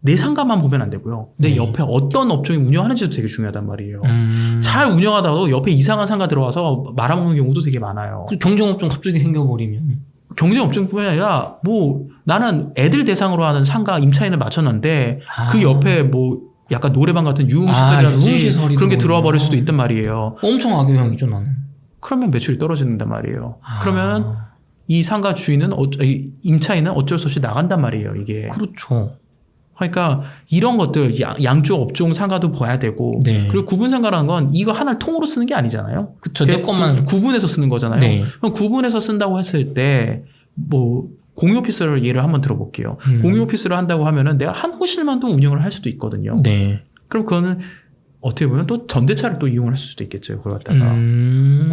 내 상가만 보면 안 되고요. 내 옆에 어떤 업종이 운영하는지도 되게 중요하단 말이에요. 잘 운영하다가도 옆에 이상한 상가 들어와서 말아먹는 경우도 되게 많아요. 경쟁업종 갑자기 생겨버리면. 경쟁업종뿐만 아니라 뭐 나는 애들 대상으로 하는 상가 임차인을 맞췄는데 그 옆에 뭐 약간 노래방 같은 유흥시설이라든지 그런 게 들어와 버릴 수도 있단 말이에요. 엄청 악영향이죠 나는. 그러면 매출이 떨어진단 말이에요. 그러면 이 상가 주인은 임차인은 어쩔 수 없이 나간단 말이에요. 이게. 그렇죠. 그러니까 이런 것들 양쪽 업종 상가도 봐야 되고 네. 그리고 구분 상가라는 건 이거 하나를 통으로 쓰는 게 아니잖아요. 그렇죠. 내 것만 구분해서 쓰는 거잖아요. 네. 그럼 구분해서 쓴다고 했을 때 뭐 공유 오피스를 예를 한번 들어볼게요. 공유 오피스를 한다고 하면은 내가 한 호실만도 운영을 할 수도 있거든요. 네. 그럼 그거는 어떻게 보면 또 전대차를 또 이용을 할 수도 있겠죠. 그걸 갖다가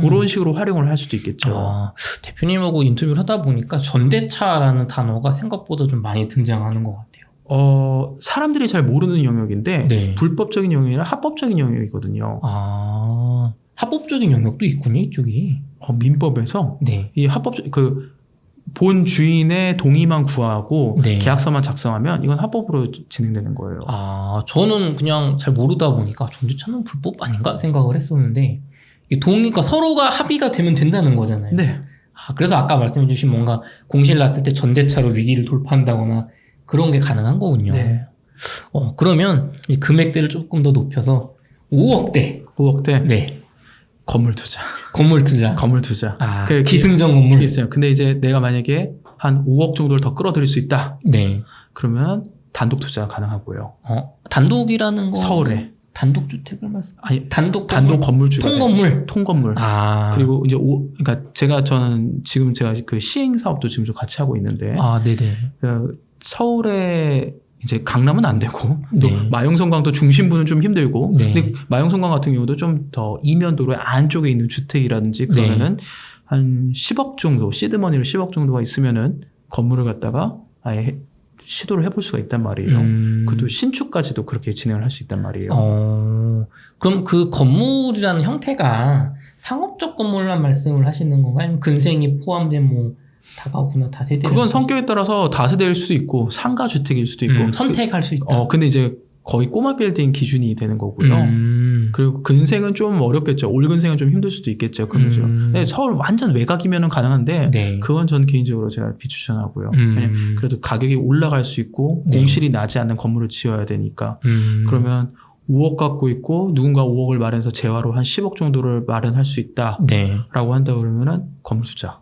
그런 식으로 활용을 할 수도 있겠죠. 대표님하고 인터뷰를 하다 보니까 전대차라는 단어가 생각보다 좀 많이 등장하는 것 같아요. 사람들이 잘 모르는 영역인데 네. 불법적인 영역이나 합법적인 영역이거든요. 합법적인 영역도 있군요, 이쪽이. 민법에서 네. 이 합법적 본 주인의 동의만 구하고 네. 계약서만 작성하면 이건 합법으로 진행되는 거예요. 저는 그냥 잘 모르다 보니까 전대차는 불법 아닌가 생각을 했었는데 그러니까 서로가 합의가 되면 된다는 거잖아요. 네. 그래서 아까 말씀해주신 뭔가 공실 났을 때 전대차로 위기를 돌파한다거나 그런 게 가능한 거군요. 네. 그러면 이 금액대를 조금 더 높여서 5억대. 5억대. 네. 건물 투자. 건물 투자. 건물 투자. 기승전 건물. 있어요. 근데 이제 내가 만약에 한 5억 정도를 더 끌어들일 수 있다. 네. 그러면 단독 투자 가능하고요. 단독이라는 거. 서울에. 단독 주택을 말씀. 아니 단독 건물주가 통건물. 통건물. 그리고 이제 그러니까 저는 지금 제가 그 시행 사업도 지금 좀 같이 하고 있는데. 네네. 서울에 이제 강남은 안 되고 또 네. 마용성광도 중심부는 좀 힘들고 네. 근데 마용성광 같은 경우도 좀 더 이면도로 안쪽에 있는 주택이라든지 그러면은 한 10억 정도 시드머니로 10억 정도가 있으면은 건물을 갖다가 아예 시도를 해볼 수가 있단 말이에요. 그것도 신축까지도 그렇게 진행을 할 수 있단 말이에요. 그럼 그 건물이라는 형태가 상업적 건물만 말씀을 하시는 건가요? 아니면 근생이 포함된 뭐 다가구나 다세대? 그건 성격에 따라서 다세대일 수도 있고 상가 주택일 수도 있고 선택할 수 있다. 근데 이제 거의 꼬마 빌딩 기준이 되는 거고요. 그리고 근생은 좀 어렵겠죠. 올 근생은 좀 힘들 수도 있겠죠. 근데 서울 완전 외곽이면은 가능한데 네. 그건 전 개인적으로 제가 비추천하고요. 왜냐면 그래도 가격이 올라갈 수 있고 공실이 나지 않는 건물을 지어야 되니까. 그러면 5억 갖고 있고 누군가 5억을 마련해서 재화로 한 10억 정도를 마련할 수 있다라고 네. 한다 그러면은 건물 투자.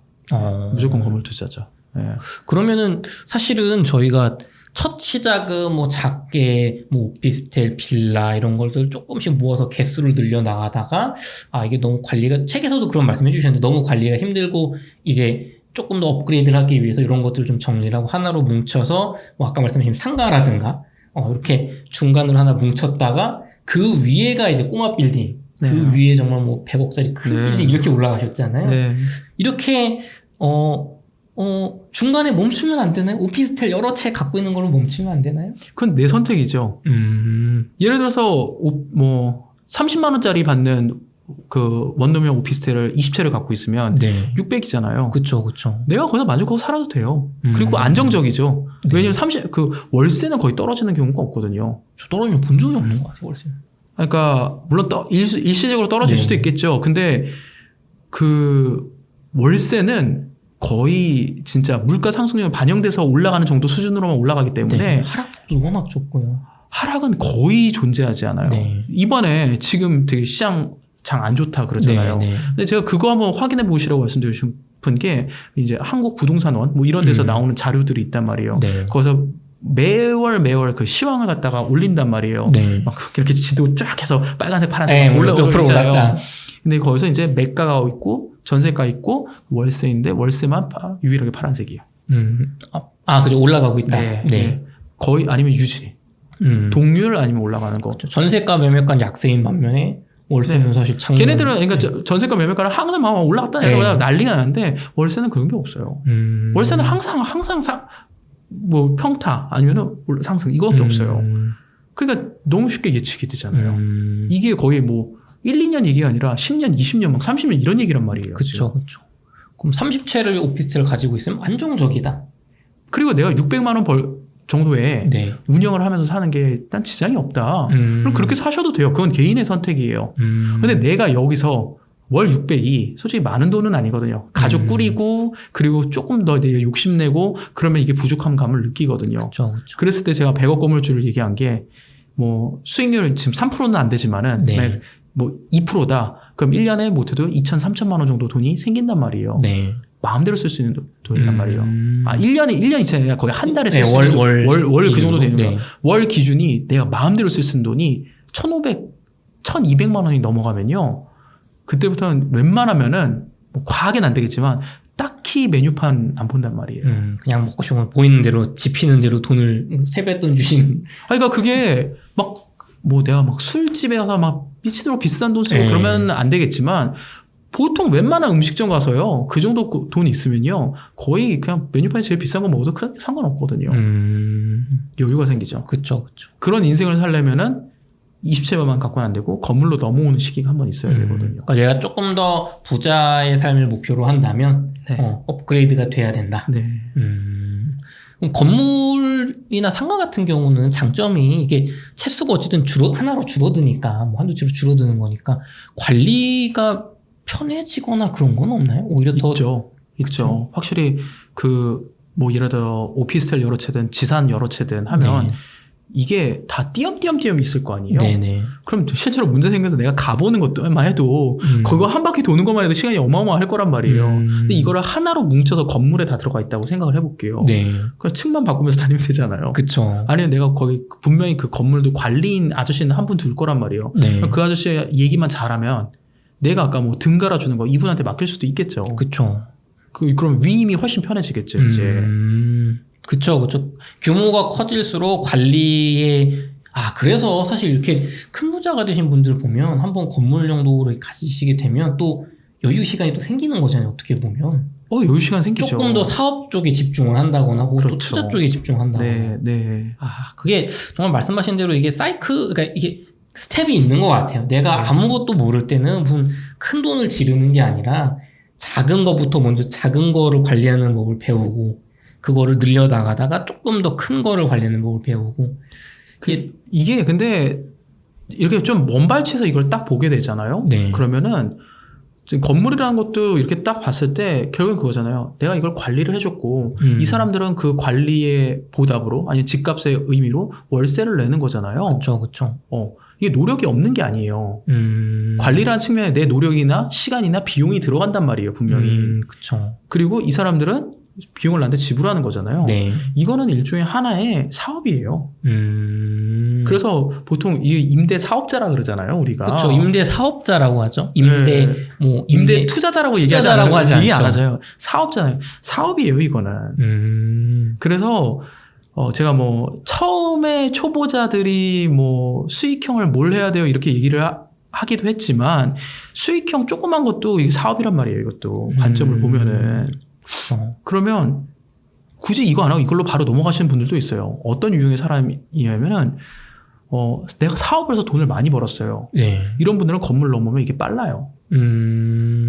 무조건 건물 투자죠. 네. 그러면은 사실은 저희가 첫 시작은 뭐 작게 뭐 오피스텔, 빌라 이런 것들 조금씩 모아서 개수를 늘려 나가다가 이게 너무 관리가 책에서도 그런 말씀해 주셨는데 너무 관리가 힘들고 이제 조금 더 업그레이드를 하기 위해서 이런 것들을 좀 정리를 하고 하나로 뭉쳐서 뭐 아까 말씀하신 상가라든가 이렇게 중간으로 하나 뭉쳤다가 그 위에가 이제 꼬마 빌딩 네. 그 위에 정말 뭐 100억짜리 큰 빌딩 이렇게 올라가셨잖아요. 네. 이렇게 중간에 멈추면 안 되나요? 오피스텔 여러 채 갖고 있는 걸로 멈추면 안 되나요? 그건 내 선택이죠. 예를 들어서 뭐 30만 원짜리 받는 그 원룸형 오피스텔을 20채를 갖고 있으면 네. 600이잖아요. 그쵸. 내가 거기서 만족하고 살아도 돼요. 그리고 안정적이죠. 네. 왜냐면 월세는 거의 떨어지는 경우가 없거든요. 저 떨어지면 본 적이 없는 것 같아요, 월세는. 그러니까 물론 일시적으로 떨어질 네. 수도 있겠죠. 근데 그 월세는 거의 진짜 물가 상승률 반영돼서 올라가는 정도 수준으로만 올라가기 때문에 네. 하락도 워낙 좁고요. 하락은 거의 존재하지 않아요. 네. 이번에 지금 되게 시장 장 안 좋다 그러잖아요. 네. 근데 제가 그거 한번 확인해 보시라고 말씀드리고 싶은 게 이제 한국 부동산원 뭐 이런 데서 나오는 자료들이 있단 말이에요. 네. 거기서 매월 그 시황을 갖다가 올린단 말이에요. 네. 막 이렇게 지도 쫙 해서 빨간색 파란색 네, 올라오잖아요. 올랐다. 근데 거기서 이제 매가가 있고 전세가 있고 월세인데 월세만 유일하게 파란색이에요. 그죠. 올라가고 있다. 네. 거의 아니면 유지. 동률 아니면 올라가는 거. 그렇죠. 전세가 매매가 약세인 반면에 월세는 사실 창. 걔네들은 그러니까 전세가 매매가는 항상 막 올라갔다 내려갔다 난리가 나는데 월세는 그런 게 없어요. 월세는 항상 뭐 평타 아니면은 상승 이거밖에 없어요. 그러니까 너무 쉽게 예측이 되잖아요. 이게 거의 뭐 1, 2년 얘기가 아니라 10년, 20년, 막 30년 이런 얘기란 말이에요. 그렇죠. 그럼 30채를 오피스텔을 가지고 있으면 안정적이다. 그리고 내가 600만 원 정도에 네. 운영을 하면서 사는 게 일단 지장이 없다. 그럼 그렇게 사셔도 돼요. 그건 개인의 선택이에요. 근데 내가 여기서 월 600이 솔직히 많은 돈은 아니거든요. 가족 꾸리고 그리고 조금 더 내 욕심내고 그러면 이게 부족한 감을 느끼거든요. 그렇죠. 그랬을 때 제가 100억 건물주를 얘기한 게 뭐 수익률 지금 3%는 안 되지만은 네. 뭐 2%다. 그럼 1년에 못해도 2천, 3천만 원 정도 돈이 생긴단 말이에요. 네. 마음대로 쓸 수 있는 돈이란 말이에요. 1년이 아니라 거의 한 달에 쓸 수 네, 있는 월 그 정도 되는 거예요. 네. 월 기준이 내가 마음대로 쓸 수 있는 돈이 1,200만 원이 넘어가면요. 그때부터는 웬만하면은 뭐 과하게는 안 되겠지만 딱히 메뉴판 안 본단 말이에요. 그냥 먹고 싶으면 보이는 대로 집히는 대로 돈을 세뱃돈 주시는. 그러니까 그게 막 뭐 내가 막 술집에 가서 막 미치도록 비싼 돈 쓰고 네. 그러면 안 되겠지만 보통 웬만한 음식점 가서요. 그 정도 돈이 있으면요. 거의 그냥 메뉴판이 제일 비싼 거 먹어도 큰 상관없거든요. 여유가 생기죠. 그렇죠. 그런 인생을 살려면은 20채만 갖고는 안 되고 건물로 넘어오는 시기가 한 번 있어야 되거든요. 그러니까 내가 조금 더 부자의 삶을 목표로 한다면 업그레이드가 돼야 된다. 네. 그럼 건물이나 상가 같은 경우는 장점이 이게 채수가 어쨌든 하나로 줄어드니까 뭐 한두 채로 줄어드는 거니까 관리가 편해지거나 그런 건 없나요? 오히려 더 있죠. 그쵸? 확실히 뭐 예를 들어 오피스텔 여러 채든 지산 여러 채든 하면 네. 이게 다 띄엄띄엄 있을 거 아니에요. 네네. 그럼 실제로 문제 생겨서 내가 가보는 것만 해도 그거 한 바퀴 도는 것만 해도 시간이 어마어마할 거란 말이에요. 근데 이거를 하나로 뭉쳐서 건물에 다 들어가 있다고 생각을 해볼게요. 네. 그냥 층만 바꾸면서 다니면 되잖아요. 그쵸. 아니면 내가 거기 분명히 그 건물도 관리인 아저씨는 한 분 둘 거란 말이에요. 네. 그 아저씨 얘기만 잘하면 내가 아까 뭐 등 갈아주는 거 이분한테 맡길 수도 있겠죠. 그쵸. 그럼 위임이 훨씬 편해지겠죠, 이제. 그쵸. 규모가 커질수록 그래서 사실 이렇게 큰 부자가 되신 분들 보면 한번 건물 정도를 가지시게 되면 또 여유 시간이 또 생기는 거잖아요, 어떻게 보면. 여유 시간 생기죠. 조금 더 사업 쪽에 집중을 한다거나, 혹은 또 그렇죠. 투자 쪽에 집중한다거나. 네. 그게 정말 말씀하신 대로 이게 그러니까 이게 스텝이 있는 것 같아요. 내가 아무것도 모를 때는 무슨 큰 돈을 지르는 게 아니라 작은 거부터 먼저 작은 거를 관리하는 법을 배우고, 그거를 늘려나가다가 조금 더 큰 거를 관리하는 법을 배우고. 이게 근데 이렇게 좀 먼 발치에서 이걸 딱 보게 되잖아요. 네. 그러면은 지금 건물이라는 것도 이렇게 딱 봤을 때 결국은 그거잖아요. 내가 이걸 관리를 해줬고 이 사람들은 그 관리의 보답으로 아니면 집값의 의미로 월세를 내는 거잖아요. 그쵸. 이게 노력이 없는 게 아니에요. 관리라는 측면에 내 노력이나 시간이나 비용이 들어간단 말이에요, 분명히. 그쵸. 그리고 이 사람들은 비용을 나한테 지불하는 거잖아요. 네. 이거는 일종의 하나의 사업이에요. 그래서 보통 이 임대 사업자라 그러잖아요, 우리가. 그렇죠. 임대 사업자라고 하죠. 임대 투자자라고 투자자라고 하지 않죠. 얘기 안 하죠. 사업자예요. 사업이에요, 이거는. 그래서 제가 뭐 처음에 초보자들이 뭐 수익형을 뭘 해야 돼요 이렇게 얘기를 하기도 했지만 수익형 조그만 것도 이게 사업이란 말이에요. 이것도 관점을 보면은. 그러면 굳이 이거 안 하고 이걸로 바로 넘어가시는 분들도 있어요. 어떤 유형의 사람이냐면은 내가 사업을 해서 돈을 많이 벌었어요. 네. 이런 분들은 건물 넘으면 이게 빨라요.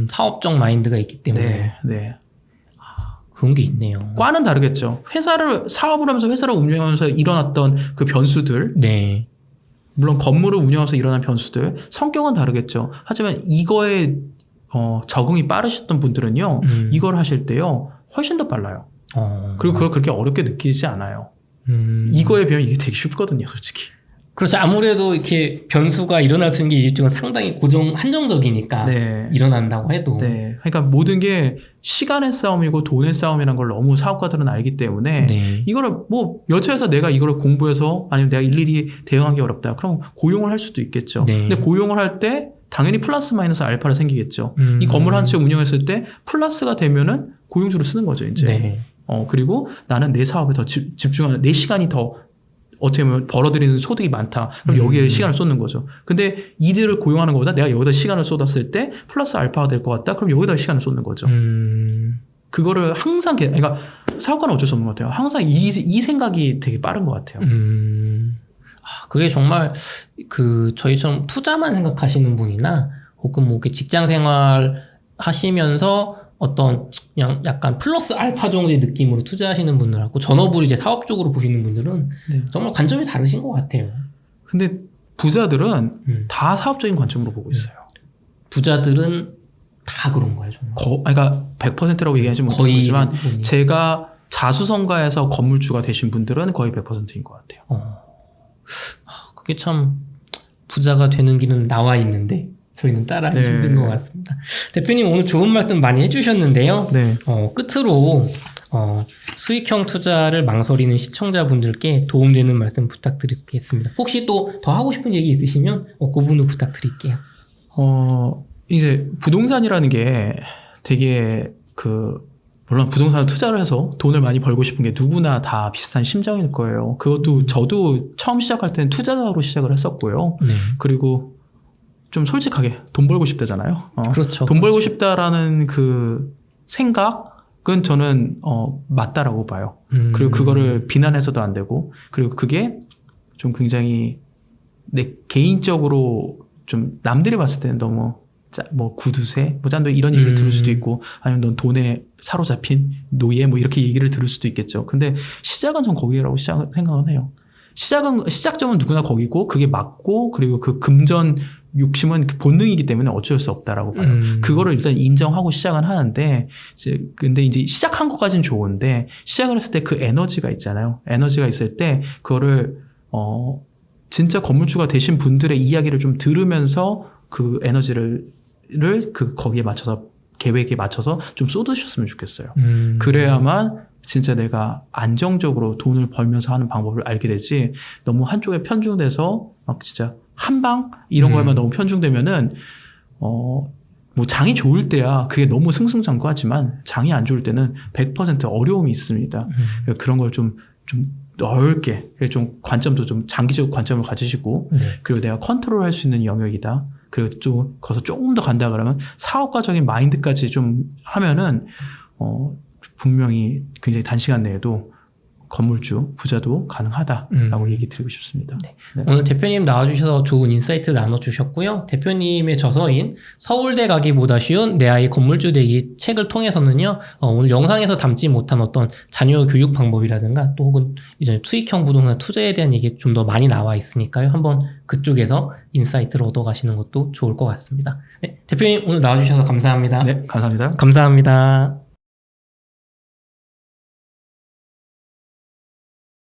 사업적 마인드가 있기 때문에. 네. 그런 게 있네요. 과는 다르겠죠. 사업을 하면서 회사를 운영하면서 일어났던 그 변수들. 네. 물론 건물을 운영하면서 일어난 변수들. 성격은 다르겠죠. 하지만 이거에 적응이 빠르셨던 분들은요. 이걸 하실 때요. 훨씬 더 빨라요. 그리고 그걸 그렇게 어렵게 느끼지 않아요. 이거에 비하면 이게 되게 쉽거든요, 솔직히. 그렇죠. 아무래도 이렇게 변수가 일어날 수 있는 게 일종은 상당히 한정적이니까 네. 일어난다고 해도. 네. 그러니까 모든 게 시간의 싸움이고 돈의 싸움이라는 걸 너무 사업가들은 알기 때문에 네. 이거를 뭐 여차해서 내가 이거를 공부해서 아니면 내가 일일이 대응하기 어렵다. 그럼 고용을 할 수도 있겠죠. 네. 근데 고용을 할 때 당연히 플러스 마이너스 알파를 생기겠죠. 이 건물 한 채 운영했을 때 플러스가 되면은 고용주를 쓰는 거죠, 이제. 네. 그리고 나는 내 사업에 더 집중하는, 내 시간이 더 어떻게 보면 벌어들이는 소득이 많다. 그럼 여기에 시간을 쏟는 거죠. 근데 이들을 고용하는 것보다 내가 여기다 시간을 쏟았을 때 플러스 알파가 될 것 같다. 그럼 여기다 시간을 쏟는 거죠. 그거를 항상, 그러니까 사업가는 어쩔 수 없는 것 같아요. 항상 이 생각이 되게 빠른 것 같아요. 그게 정말 저희처럼 투자만 생각하시는 분이나 혹은 뭐 직장 생활 하시면서 어떤 그냥 약간 플러스 알파 정도의 느낌으로 투자하시는 분들하고 전업으로 이제 사업적으로 보시는 분들은 네. 정말 관점이 다르신 것 같아요. 근데 부자들은 다 사업적인 관점으로 보고 있어요. 부자들은 다 그런가요, 정말? 그러니까 100%라고 얘기하지 못하지만 제가 자수성가해서 건물주가 되신 분들은 거의 100%인 것 같아요. 그게 참 부자가 되는 길은 나와 있는데 저희는 따라하기 힘든 것 같습니다. 대표님 오늘 좋은 말씀 많이 해주셨는데요. 네. 끝으로 수익형 투자를 망설이는 시청자분들께 도움되는 말씀 부탁드리겠습니다. 혹시 또 더 하고 싶은 얘기 있으시면 그분을 부탁드릴게요. 이제 부동산이라는 게 되게 물론 부동산 투자를 해서 돈을 많이 벌고 싶은 게 누구나 다 비슷한 심정일 거예요. 그것도 저도 처음 시작할 때는 투자자로 시작을 했었고요. 네. 그리고 좀 솔직하게 돈 벌고 싶다잖아요. 그렇죠. 돈 벌고 싶다라는 그 생각은 저는 맞다라고 봐요. 그리고 그거를 비난해서도 안 되고, 그리고 그게 좀 굉장히 내 개인적으로 좀 남들이 봤을 때는 너무 뭐 구두쇠, 뭐 짠도 이런 얘기를 들을 수도 있고, 아니면 넌 돈에 사로잡힌 노예 뭐 이렇게 얘기를 들을 수도 있겠죠. 근데 시작은 전 거기라고 생각은 해요. 시작점은 누구나 거기고 그게 맞고 그리고 그 금전 욕심은 본능이기 때문에 어쩔 수 없다라고 봐요. 그거를 일단 인정하고 시작은 하는데 근데 이제 시작한 것까지는 좋은데 시작을 했을 때 그 에너지가 있잖아요. 에너지가 있을 때 그거를 진짜 건물주가 되신 분들의 이야기를 좀 들으면서 그 에너지를 거기에 맞춰서 계획에 맞춰서 좀 쏟으셨으면 좋겠어요. 그래야만 진짜 내가 안정적으로 돈을 벌면서 하는 방법을 알게 되지 너무 한쪽에 편중돼서 막 진짜 한방 이런 거에만 너무 편중되면은 뭐 장이 좋을 때야 그게 너무 승승장구하지만 장이 안 좋을 때는 100% 어려움이 있습니다. 그런 걸 좀 넓게 좀 관점도 좀 장기적 관점을 가지시고 그리고 내가 컨트롤할 수 있는 영역이다. 그리고 좀 거기서 조금 더 간다 그러면 사업가적인 마인드까지 좀 하면은 분명히 굉장히 단시간 내에도 건물주, 부자도 가능하다라고 얘기 드리고 싶습니다. 네. 오늘 대표님 나와주셔서 좋은 인사이트 나눠주셨고요. 대표님의 저서인 서울대 가기보다 쉬운 내 아이 건물주 되기 책을 통해서는요, 오늘 영상에서 담지 못한 어떤 자녀 교육 방법이라든가 또 혹은 이제 수익형 부동산 투자에 대한 얘기 좀 더 많이 나와 있으니까요. 한번 그쪽에서 인사이트를 얻어가시는 것도 좋을 것 같습니다. 네, 대표님 오늘 나와주셔서 감사합니다. 네, 감사합니다. 감사합니다.